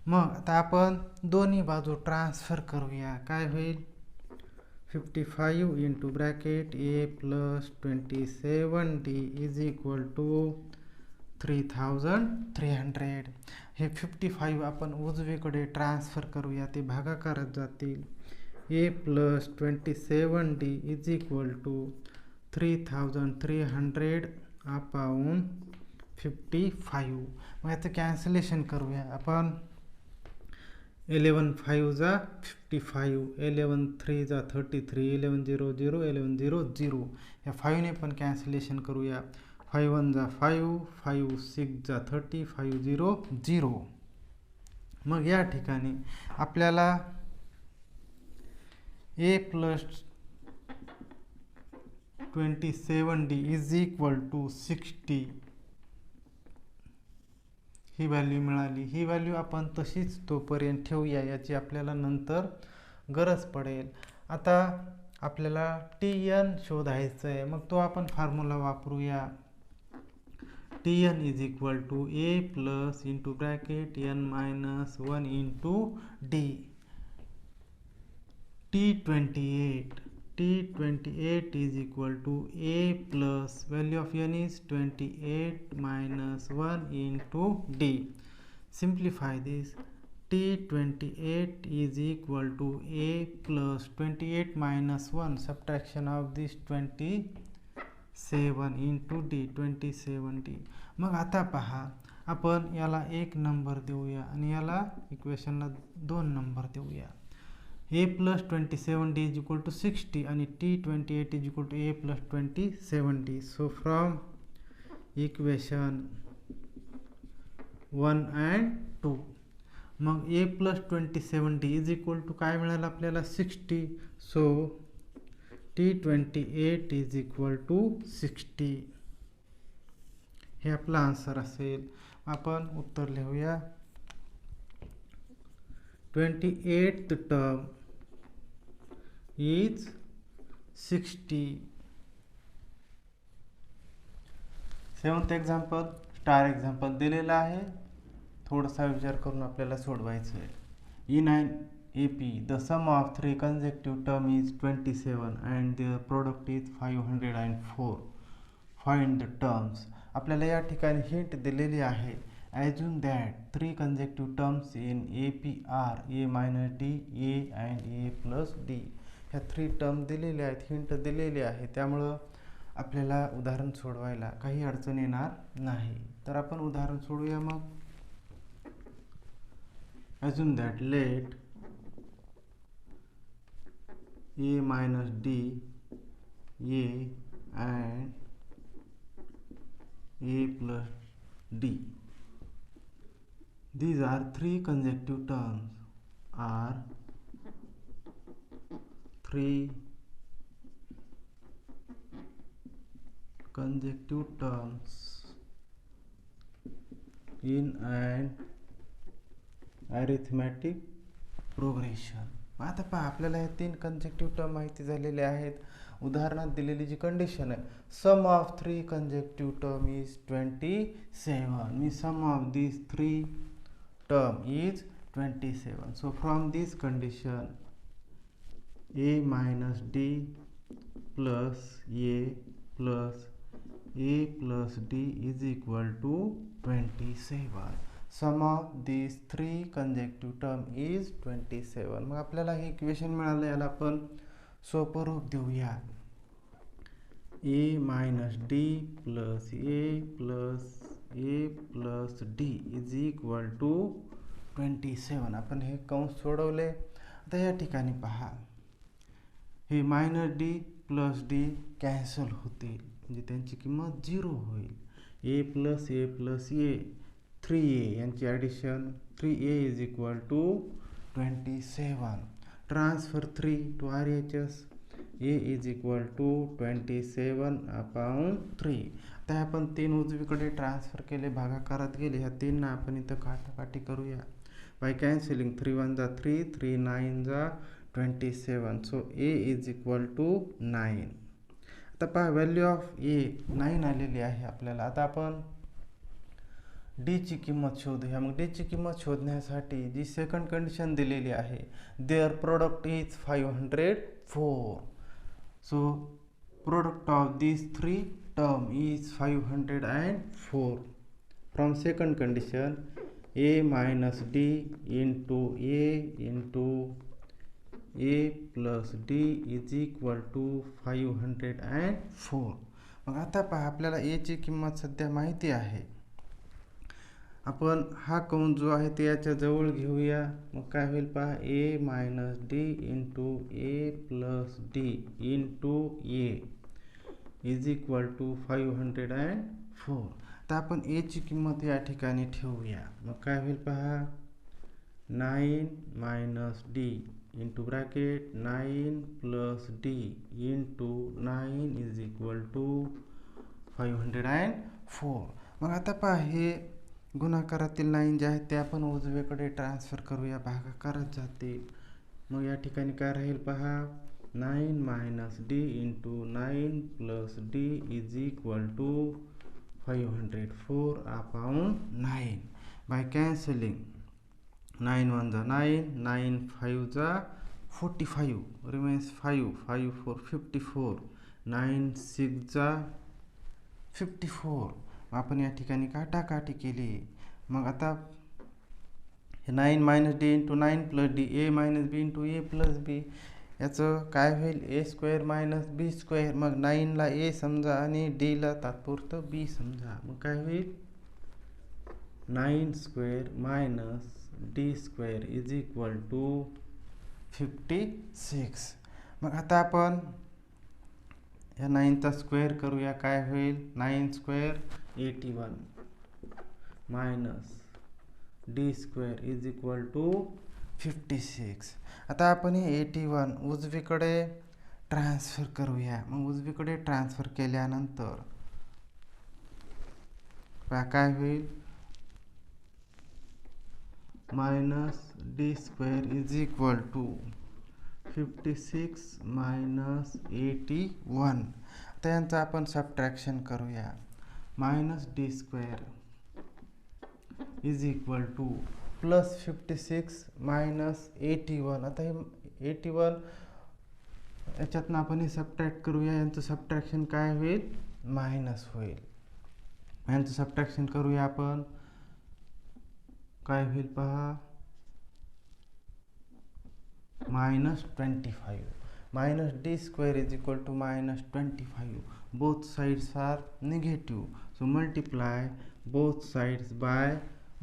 मग आता आपण दोन्ही बाजू ट्रान्सफर करूया. काय होईल. 55 into bracket A plus 27D is equal to 3300. हे 55 आपण उजवीकडे ट्रान्सफर करूया, ते भागाकारात जातील. A plus 27D is equal to 3300 upon 55. मग याचं कॅन्सलेशन करूया आपण. 11 5 जा 55, 11 3 जा 33, 11 0 0, 11 0 0. या 5 ने पण कॅन्सलेशन करूया. 5 1 जा 5, 5 6 जा 30, 5 0 0. मग या ठिकाणी आपल्याला A plus 27D is equal to 60 ही व्हॅल्यू मिळाली. ही व्हॅल्यू आपण तशीच तोपर्यंत ठेवूया, याची आपल्याला नंतर गरज पडेल. आता आपल्याला Tn शोधायचं आहे. मग तो आपण फॉर्म्युला वापरूया. Tn is equal to A plus into bracket n minus 1 into D. T28 is equal to a plus value of n is 28 minus 1 into d. Simplify this. T28 is equal to a plus 28 minus 1, subtraction of this 27 into d, 27d. मग आता पहा, आपण याला 1 number देऊया आणि याला इक्वेशनला 2 number देऊया. a plus 27d is equal to 60 and T28 is equal to a plus 27d. So from equation 1 and 2, मग a plus 27d is equal to काय मिळालं आपल्याला 60. So T28 is equal to 60. हे आपला आन्सर असेल. आपण उत्तर लिहूया. 28th term is 60. 7th example star example दिलेला आहे. थोडासा विचार करून आपल्याला सोडवायचं आहे. In an AP, the sum of 3 consecutive term is 27 and their product is 504. Find the terms. आपल्याला या ठिकाणी हिंट दिलेली आहे. Assume that 3 consecutive terms in AP are a minus d, a and a plus d. ह्या 3 term दिलेल्या आहेत, hint दिलेली आहे, त्यामुळं आपल्याला उदाहरण सोडवायला काही अडचण येणार नाही. तर आपण उदाहरण सोडूया. मग Assume that let a minus d, a and a plus d. These are 3 consecutive terms. Are 3 consecutive terms in an arithmetic progression. आता पहा, आपल्याला हे 3 consecutive टर्म माहिती झालेले आहेत. उदाहरणात दिलेली जी कंडिशन आहे, sum of 3 consecutive term is 27. means sum of these 3 term is 27. So from this condition, a minus d plus a plus a plus d is equal to 27. Sum of these 3 consecutive term is 27. मग आपल्याला हे equation मिळालं. याला आपण सोपं रूप देऊया. a minus d plus a plus a plus d is equal to 27. आपण हे कंस सोडवले. आता या ठिकाणी पहा, हे minus D plus D cancel होतील, म्हणजे त्यांची किंमत 0 होईल. ए प्लस ए 3a यांची addition 3a is equal to 27. Transfer 3 to RHS, a is equal to 27/3. आता आपण 3 उजवीकडे ट्रान्सफर केले, भागाकारात गेले. ह्या 3 ना आपण इथं काटाकाटी करूया. बाय कॅन्सलिंग 3 1 जा 3, 3 9 जा 27. So a is equal to 9. आता पहा, व्हॅल्यू ऑफ a 9 आलेली आहे आपल्याला. आता आपण d ची किंमत शोधूया. मग d ची किंमत शोधण्यासाठी जी सेकंड कंडिशन दिलेली आहे, there product is 504. So product of this 3 term is 504. From second condition, a minus d into a plus d is equal to 504. मग आता पहा, आपल्याला a ची किंमत सध्या माहिती आहे. आपण हा कंस जो आहे ते याच्या जवळ घेऊया. मग काय होईल पहा, a minus d into a plus d into a is equal to 504. आता आपण a ची किंमत या ठिकाणी ठेवूया. मग काय होईल पहा, 9 minus d into bracket 9 plus d into 9 is equal to 504. मग आता पहा, हे गुणाकारातील 9 जे आहेत ते आपण उजवीकडे ट्रान्सफर करूया, भागाकारात जातील. मग या ठिकाणी काय राहील पहा, 9 minus d into 9 plus d is equal to 504 upon 9. By cancelling, 9 1 the 9, 9 5 the 45, remains 5, 5 4 54, 9 6 the 54. आपण या ठिकाणी काटाकाटी केली. मग आता 9 minus D into 9 plus D, A minus B into A plus B, याचं काय होईल, A square minus B square. मग 9ला ए समजा आणि डीला तात्पुरतं बी समजा. मग काय होईल, 9 square minus D square is equal to 56. मग आता आपण या 9चा स्क्वेअर करूया. काय होईल, 9 square 81 minus D square is equal to 56. आता आपण हे 81 उजवीकडे ट्रान्सफर करूया. मग उजवीकडे ट्रान्सफर केल्यानंतर काय होईल, minus D square is equal to 56 minus 81. आता यांचं आपण सबट्रॅक्शन करूया. Minus D square is equal to plus 56 minus 81. आता हे 81 याच्यातनं आपण हे सबट्रॅक्ट करूया. यांचं सबट्रॅक्शन काय होईल, मायनस होईल. यांचं सबट्रॅक्शन करूया आपण. काय होईल पहा, minus 25. Minus D square is equal to minus 25. Both sides are negative, so multiply both sides by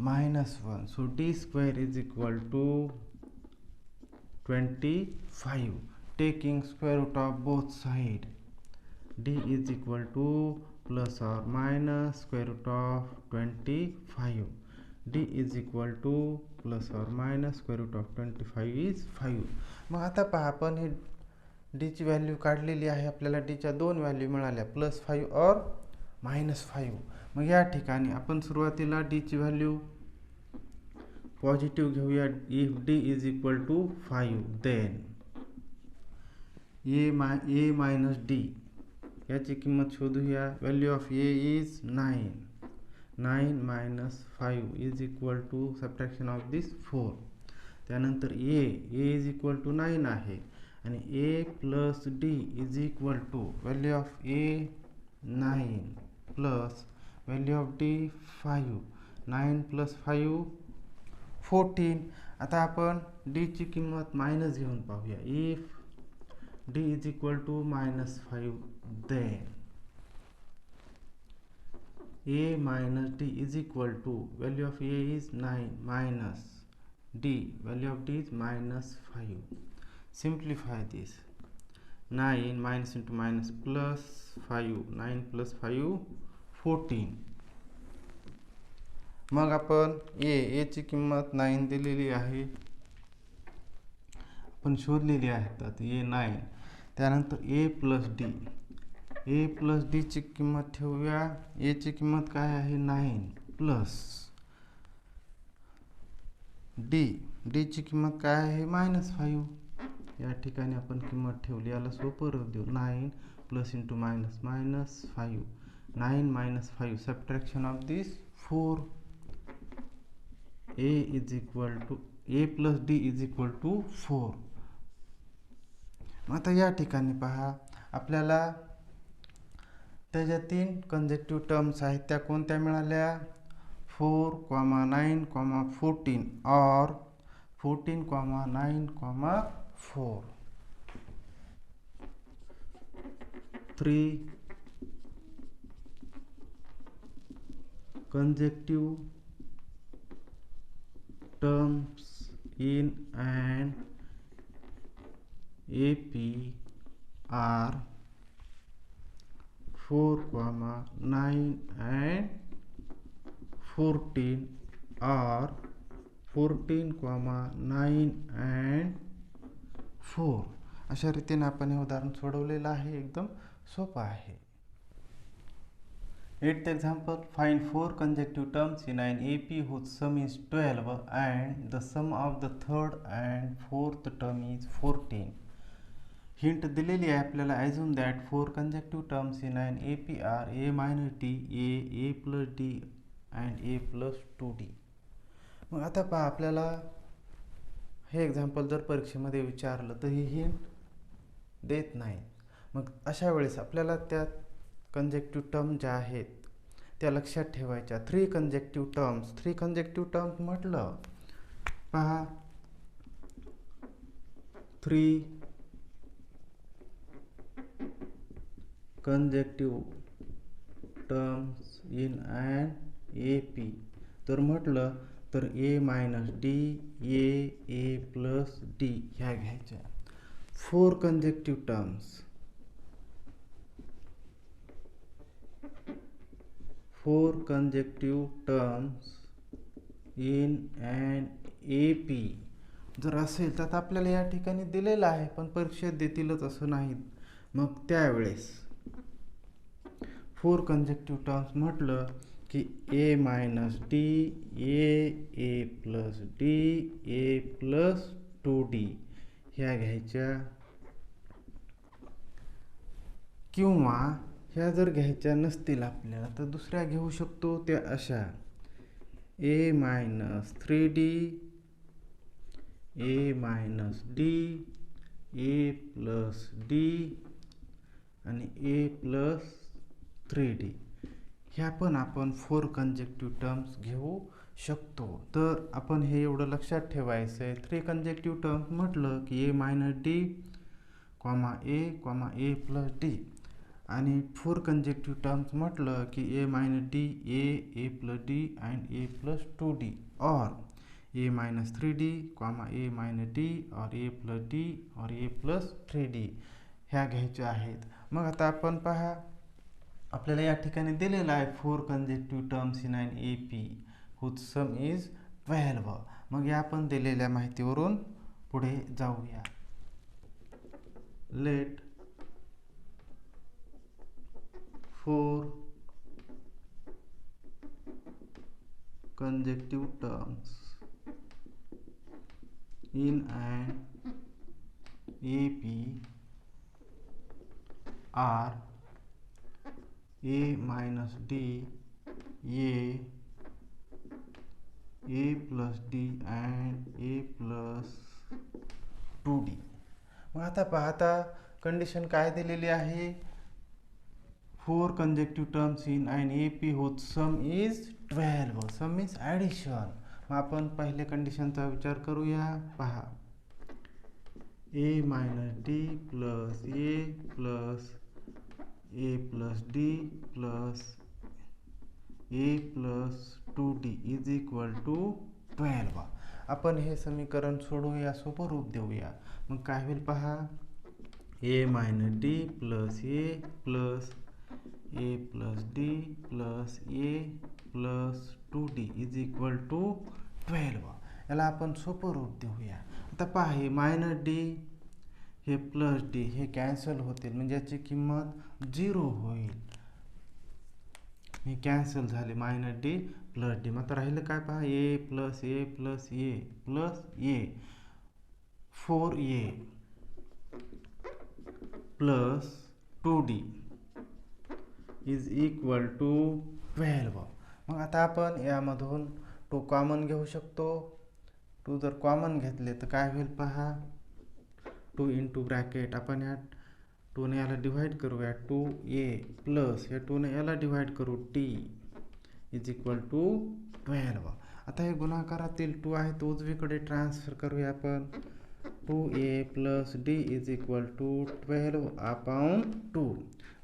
-1. So d square is equal to 25. Taking square root of both sides, d is equal to plus or minus square root of 25. d is equal to plus or minus square root of 25 is 5. मग आता पहा, आपण हे d ची value काढलेली आहे. आपल्याला d च्या दोन व्हॅल्यू मिळाल्या, +5 और -5. मग या ठिकाणी आपण सुरुवातीला d ची व्हॅल्यू पॉझिटिव्ह घेऊया. If d is equal to 5, then a minus D याची किंमत शोधूया. Value of a is 9. 9 minus 5 is equal to subtraction of this 4. त्यानंतर a इज इक्वल टू 9 आहे आणि a plus D is equal to value of a 9 plus value of D 5. 9 plus 5 14. आता आपण d ची किंमत मायनस घेऊन पाहूया. If d is equal to -5, then a minus D is equal to value of a is 9 minus d, value of d is -5. Simplify this. 9 minus into minus plus 5, 9 plus 5 14. मग आपण a ची किंमत 9 दिलेली आहे, आपण शोधलेली आहे. तर a 9. त्यानंतर a प्लस डी ची किंमत ठेवूया. a ची किंमत काय आहे, 9 प्लस डी ची किंमत काय आहे, -5. या ठिकाणी आपण किंमत ठेवली, याला सोपं देऊ. 9 plus into minus -5. 9 minus 5, subtraction of this 4. a plus D is equal to 4. आता या ठिकाणी पहा, आपल्याला त्याच्या 3 कंजेक्टिव्ह टर्म्स आहेत. त्या कोणत्या मिळाल्या, 4, 9, 14 और 14, 9, 4. 3 consecutive terms in an AP are 4, 9 and 14 or 14, 9 and 4. अशा रीतीने आपण हे उदाहरण सोडवलेलं आहे. एकदम सोपं आहे. 8th example, find 4 consecutive terms in an AP whose sum is 12 and the sum of the third and fourth term is 14. Hint दिलेली आहे आपल्याला. Assume that 4 consecutive terms in an AP are A minus D, A plus D and A plus 2D. मग आता पहा, आपल्याला हे example जर परीक्षेमध्ये विचारलं तर ही हिंट देत नाही. मग अशा वेळेस आपल्याला त्या कंजेक्टिव्ह टर्म ज्या आहेत त्या लक्षात ठेवायच्या. 3 कंजेक्टिव्ह टर्म्स म्हटलं पहा, 3 कंजेक्टिव्ह टर्म्स इन ॲन AP तर म्हटलं तर A minus D, A plus D ह्या घ्यायच्या. 4 consecutive terms, 4 consecutive terms in an AP जर असेल तर आपल्याला या ठिकाणी दिलेलं आहे, पण परीक्षेत देतीलच असं नाही. मग त्यावेळेस 4 कंजेक्टिव्ह टर्म्स म्हटलं की A minus D, A plus D, A plus 2D ह्या घ्यायच्या. किंवा ह्या जर घ्यायच्या नसतील आपल्याला तर दुसऱ्या घेऊ शकतो, त्या अशा A minus 3D, A minus D, A plus D आणि A plus 3D ह्या पण आपण 4 कंजेक्टिव्ह टर्म्स घेऊ शकतो. तर आपण हे एवढं लक्षात ठेवायचं आहे. 3 कंजेक्टिव्ह टर्म्स म्हटलं की A minus D, A plus D आणि 4 कंजेक्टिव्ह टर्म्स म्हटलं की A minus D, A plus D and A plus 2D or A minus 3D, A minus D or A plus D or A plus 3D ह्या घ्यायच्या आहेत. मग आता आपण पहा, आपल्याला या ठिकाणी दिलेला आहे 4 consecutive terms in an AP whose sum is 12. मग या आपण दिलेल्या माहितीवरून पुढे जाऊया. Let 4 consecutive terms in an AP are A minus D, A plus D and A plus 2D. मग आता पाहता कंडिशन काय दिलेली आहे, 4 consecutive terms in an AP whose sum is 12. Sum is addition. मग आपण पहिले कंडिशनचा विचार करूया. पहा, A minus D plus A plus A plus D plus A plus 2D is equal to 12. आपण हे समीकरण सोडवूया, सोपं रूप देऊया. मग काय होईल पहा, A minus D plus A plus A plus D plus A plus 2D is equal to 12. याला आपण सोपं रूप देऊया. आता पहा, हे मायनस D हे प्लस D हे कॅन्सल होतील, म्हणजे याची किंमत 0 होईल. हे कॅन्सल झाले, मायनस D प्लस D. मग आता राहिलं काय पहा, A plus A plus A plus A 4A plus 2D is equal to 12. मग आता आपण यामधून 2 कॉमन घेऊ शकतो. 2 जर कॉमन घेतले तर काय होईल पहा, 2 इंटू ब्रॅकेट आपण या 2ने याला डिवाइड करूया, 2A प्लस या 2ने याला डिवाइड करू D इज इक्वल टू 12. आता हे गुणाकारातील 2 आहे तो उजवीकडे ट्रान्सफर करूया आपण. 2A plus D is equal to 12 upon 2.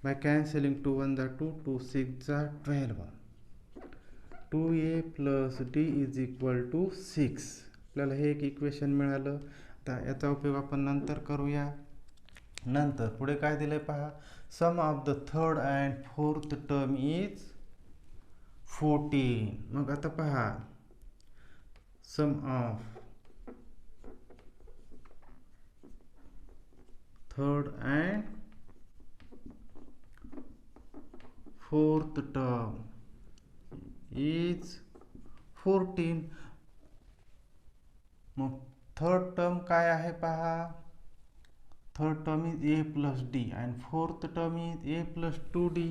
By cancelling 2 1 जा 2, 2 6 जा 12. 2A plus D is equal to 6. आपल्याला हे एक इक्वेशन मिळालं. आता याचा उपयोग आपण नंतर करूया. नंतर पुढे काय दिलंय पहा, sum of the third and fourth term is 14. मग आता पहा, sum of third and fourth term is 14. मग थर्ड टर्म काय आहे पहा, third term is a plus d, and fourth term is a plus 2d.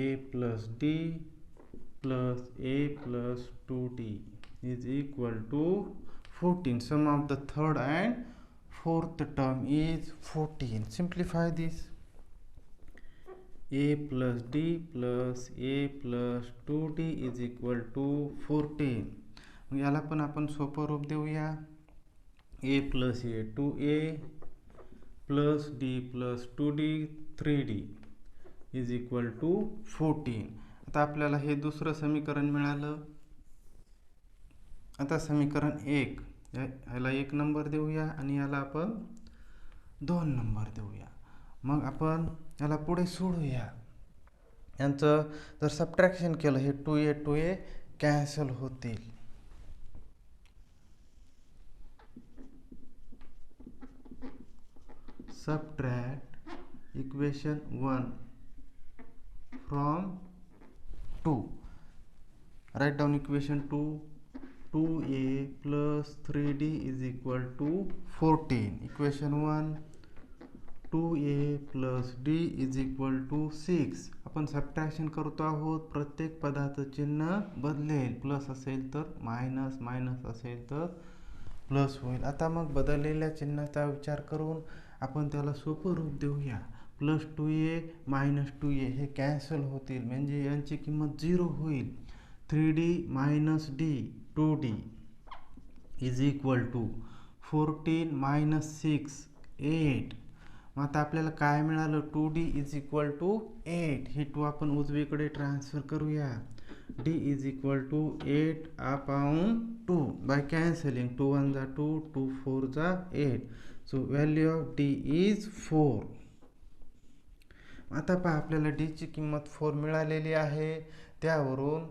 A plus d plus a plus 2d is equal to 14. Sum of the third and fourth term is 14. Simplify this. A plus d plus a plus 2d is equal to 14. मग याला पण आपण सोपं रूप देऊया. a plus a 2a plus d plus 2d 3d is equal to 14. आता आपल्याला हे दुसरं समीकरण मिळालं. आता समीकरण 1, ह्याला 1 नंबर देऊया आणि याला आपण 2 नंबर देऊया. मग आपण याला पुढे सोडूया. यांचं जर सबट्रॅक्शन केलं, हे 2a 2a कॅन्सल होतील. Subtract equation 1 from 2. Write down equation 2. 2a plus 3d is equal to 14. Equation 1, 2a plus d is equal to 6. आपण सबट्रॅक्शन करतो आहोत. प्रत्येक पदाचं चिन्ह बदलेल. प्लस असेल तर मायनस, मायनस असेल तर प्लस होईल. आता मग बदललेल्या चिन्हाचा विचार करून आपण त्याला सोपं रूप देऊया. प्लस 2a मायनस 2a हे कॅन्सल होतील, म्हणजे यांची किंमत 0 होईल. 3d minus d 2d is equal to 14 minus 6 8. मग आता आपल्याला काय मिळालं? 2d is equal to 8. हे 2 आपण उजवीकडे ट्रान्सफर करूया. d is equal to 8 upon 2 by cancelling. 2 1 जा 2, 2 4 जा 8. So value of d is 4. आता पहा, आपल्याला d ची किंमत 4 मिळालेली आहे. त्यावरून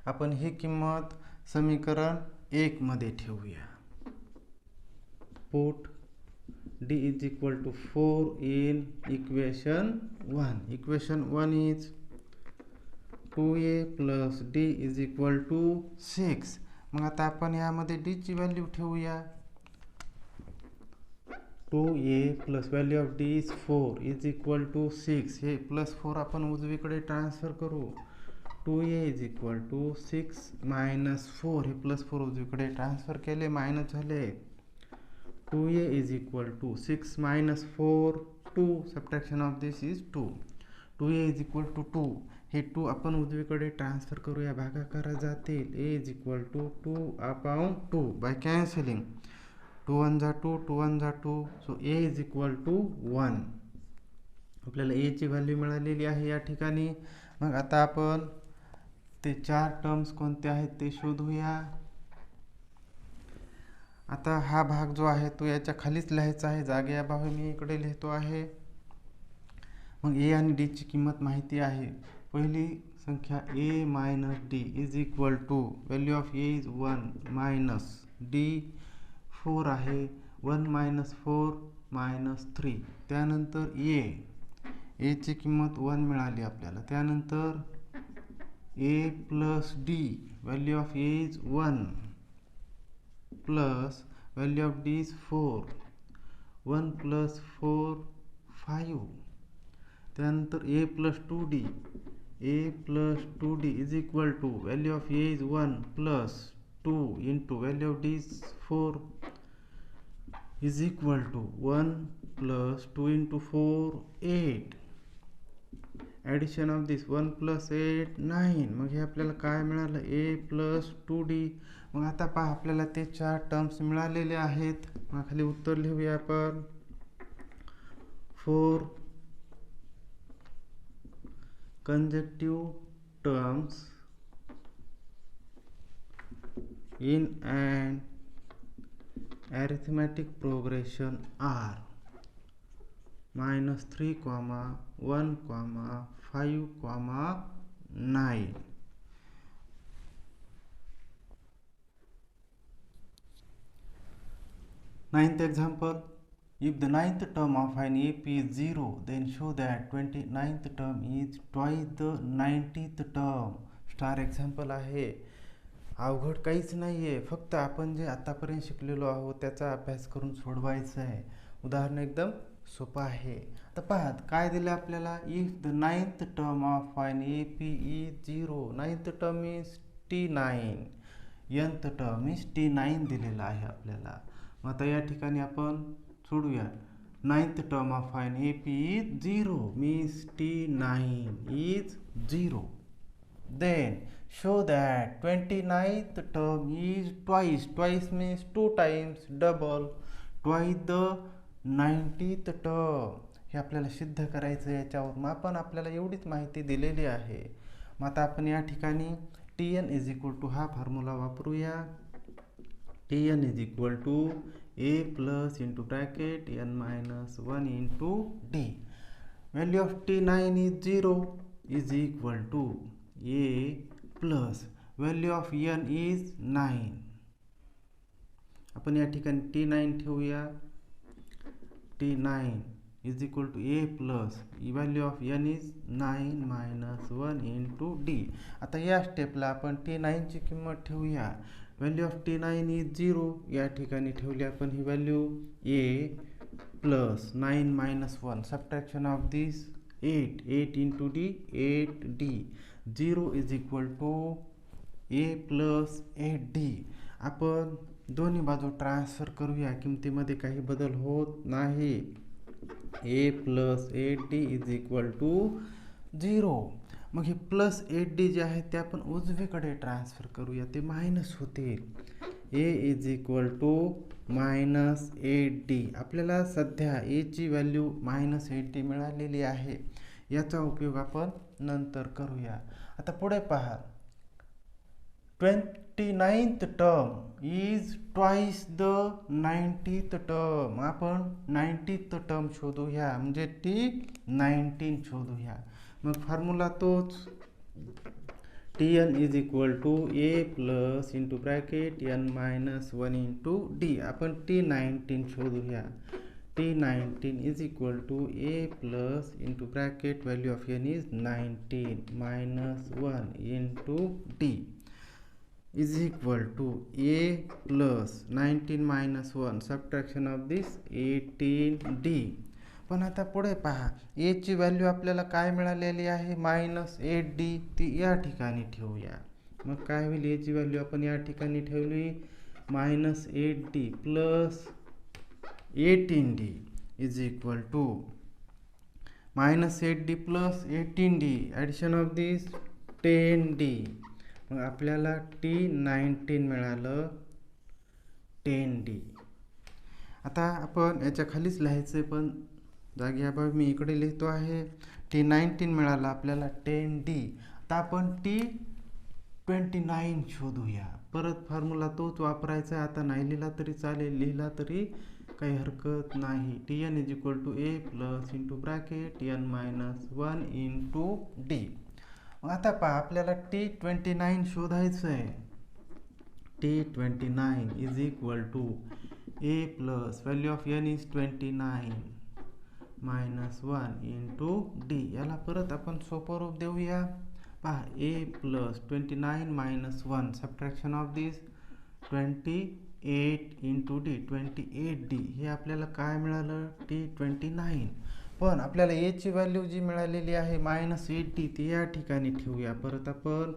आपण ही किंमत समीकरण 1 मध्ये ठेवूया. Put d is equal to 4 in equation 1. Equation 1 is 2a plus d is equal to 6. मग आता आपण यामध्ये d ची व्हॅल्यू ठेवूया. 2a plus value of d is 4 is equal to 6. हे प्लस 4 आपण उजवीकडे ट्रान्सफर करू. 2a is equal to 6 minus 4. हे प्लस 4 उजवीकडे ट्रान्सफर केले, मायनस झाले. 2a is equal to 6 minus 4 2. Subtraction of this is 2. 2a is equal to 2. हे 2 आपण उजवीकडे ट्रान्सफर करूया, भागाकारात जातील. a is equal to 2 upon 2 by cancelling. 2 1 जा 2, 2 1 जा 2. So a is equal to 1. आपल्याला a ची व्हॅल्यू मिळालेली आहे या ठिकाणी. मग आता आपण ते 4 टर्म्स कोणते आहेत ते शोधूया. आता हा भाग जो आहे तो याच्या खालीच लिहायचा आहे, जागेअभावी मी इकडे लिहितो आहे. मग a आणि d ची किंमत माहिती आहे. पहिली संख्या a minus d is equal to value of a is 1 minus d 4 आहे. 1 मायनस 4 मायनस 3. त्यानंतर a ची किंमत 1 मिळाली आपल्याला. त्यानंतर a plus d value of a is 1 plus value of d is 4. 1 plus 4 5. त्यानंतर a plus 2d. a plus 2d is equal to value of a is 1 plus 2 into value of d is 4 is equal to 1 plus 2 into 4 8. Addition of this 1 plus 8 9. मग हे आपल्याला काय मिळालं? a plus 2d. मग आता पहा, आपल्याला ते 4 टर्म्स मिळालेले आहेत. मग खाली उत्तर लिहूया आपण. 4 consecutive terms in an arithmetic progression are -3, 1, 5, 9. Ninth example. If the ninth term of an AP is 0, then show that 29th term is twice the 90th term. Star example आहे. अवघड काहीच नाही आहे, फक्त आपण जे आतापर्यंत शिकलेलो आहोत त्याचा अभ्यास करून सोडवायचं आहे. उदाहरण एकदम सोपं आहे. आता पहा काय दिलं आपल्याला, if the ninth term of an AP is 0, ninth term is T9, nth term is T9 दिलेला आहे आपल्याला. मग आता या ठिकाणी आपण सोडूया. Ninth term of an AP is 0 means T9 is 0. Then show that 29th term is twice means 2 times, double, twice the 90th term. हे आपल्याला सिद्ध करायचं आहे. याच्यावर मग आपण आपल्याला एवढीच माहिती दिलेली आहे. मग आता आपण या ठिकाणी Tn इज इक्वल टू हा फॉर्म्युला वापरूया. Tn is equal to a plus into bracket n minus 1 into d. Value of T9 is 0 is equal to a plus value of n is 9. आपण या ठिकाणी T9 ठेवूया. T9 is equal to a plus value of n is 9 minus 1 into d. आता या स्टेपला आपण T9 ची किंमत ठेवूया. व्हॅल्यू ऑफ T9 इज 0 या ठिकाणी ठेवली आपण ही value a plus 9 minus 1, subtraction of this 8 into d 8d. 0 is equal to a plus 8d. आपण दोन्ही बाजू ट्रान्सफर करूया, किमतीमध्ये काही बदल होत नाही. a plus 8d is equal to 0. मग हे प्लस 8d जे आहे ते आपण उजवीकडे ट्रान्सफर करूया, ते मायनस होतील. a is equal to minus 8d. आपल्याला सध्या a ची व्हॅल्यू मायनस 8d मिळालेली आहे. याचा उपयोग आपण नंतर करूया. आता पुढे पहा. 29th term is twice the 90th term. आपण 90th टर्म शोधूया, म्हणजे T19 शोधूया. मग फॉर्म्युला तोच, Tn is equal to a plus into bracket n minus 1 into d. आपण T19 शोधूया. T19 is equal to a plus into bracket value of n is 19 minus 1 into d is equal to a plus 19 minus 1, subtraction of this 18d. पण आता पुढे पहा, a ची value आपल्याला काय मिळालेली आहे, मायनस 8d. ती या ठिकाणी ठेवूया. मग काय होईल, a ची व्हॅल्यू आपण या ठिकाणी ठेवली minus 8d plus 18d is equal to minus 8d plus 18d, addition of this 10d. मग आपल्याला T19 मिळालं 10d. आता आपण याच्या खालीच लिहायचं, पण जागेअभावी मी इकडे लिहितो आहे. T19 मिळालं आपल्याला 10d. आता आपण T29 शोधूया. परत फॉर्म्युला तोच वापरायचा. आता नाही लिहिला तरी चालेल, लिहिला तरी काही हरकत नाही. Tn is equal to a plus into bracket n minus 1 into d. आता पहा, आपल्याला T29 शोधायचं आहे. T29 is equal to a plus value of n is 29 minus 1 into d. याला परत आपण सोपं रूप देऊया. पहा, a प्लस 29 minus 1, subtraction of this 28 into D, 28d. हे आपल्याला काय मिळालं, T29. पण आपल्याला a ची व्हॅल्यू जी मिळालेली आहे मायनस 8d, ती या ठिकाणी ठेवूया. परत आपण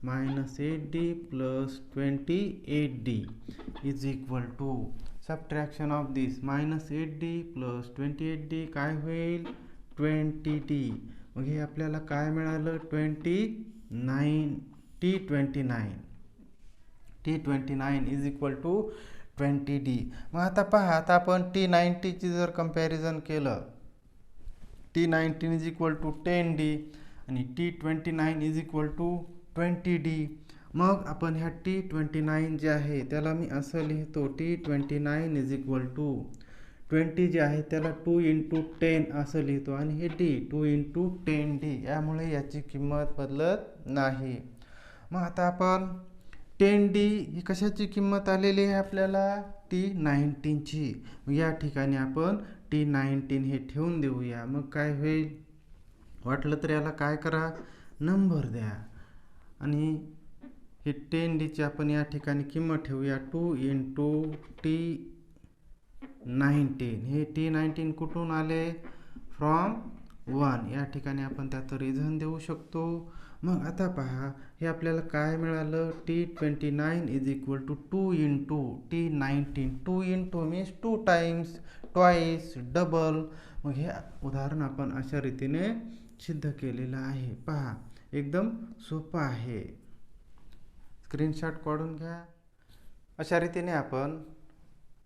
minus 8d plus 28d is equal to subtraction of this minus 8d plus 28d काय होईल, 20d. मग हे आपल्याला काय मिळालं, T29 is equal to 20d. मग आता पहा, आता आपण T19 ची जर कंपॅरिझन केलं, T19 is equal to 10d आणि T29 is equal to 20d. मग आपण ह्या T29 जे आहे त्याला मी असं लिहितो, T29 इज इक्वल टू 20 जे आहे त्याला 2 इंटू 10 असं लिहितो, आणि हे d 2 इंटू 10d. यामुळे याची किंमत बदलत नाही. मग आता आपण 10d ही कशाची किंमत आलेली आहे आपल्याला, T19 ची. या ठिकाणी आपण T19 हे ठेवून देऊया. मग काय होईल, वाटलं तर याला काय करा, नंबर द्या. आणि हे 10d आपण या ठिकाणी किंमत ठेवूया 2 इंटू T19. हे T19 कुठून आले? फ्रॉम 1. या ठिकाणी आपण त्याचं रिझन देऊ शकतो. मग आता पहा, हे आपल्याला काय मिळालं? T29 is equal to 2 into T19. 2 into means 2 times, twice, double. मग हे उदाहरण आपण अशा रीतीने सिद्ध केलेलं आहे. पहा, एकदम सोपं आहे. स्क्रीनशॉट काढून घ्या. अशा रीतीने आपण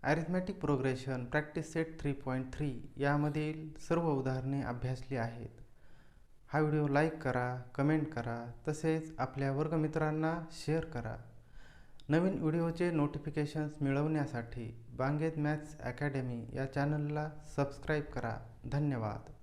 अरिथमॅटिक प्रोग्रेशन प्रॅक्टिस सेट 3.3 यामधील सर्व उदाहरणे अभ्यासली आहेत. हा व्हिडिओ लाईक करा, कमेंट करा, तसेच आपल्या वर्गमित्रांना शेअर करा. नवीन व्हिडिओचे नोटिफिकेशन्स मिळवण्यासाठी बांगेत मॅथ्स अकॅडमी या चॅनलला सबस्क्राईब करा. धन्यवाद.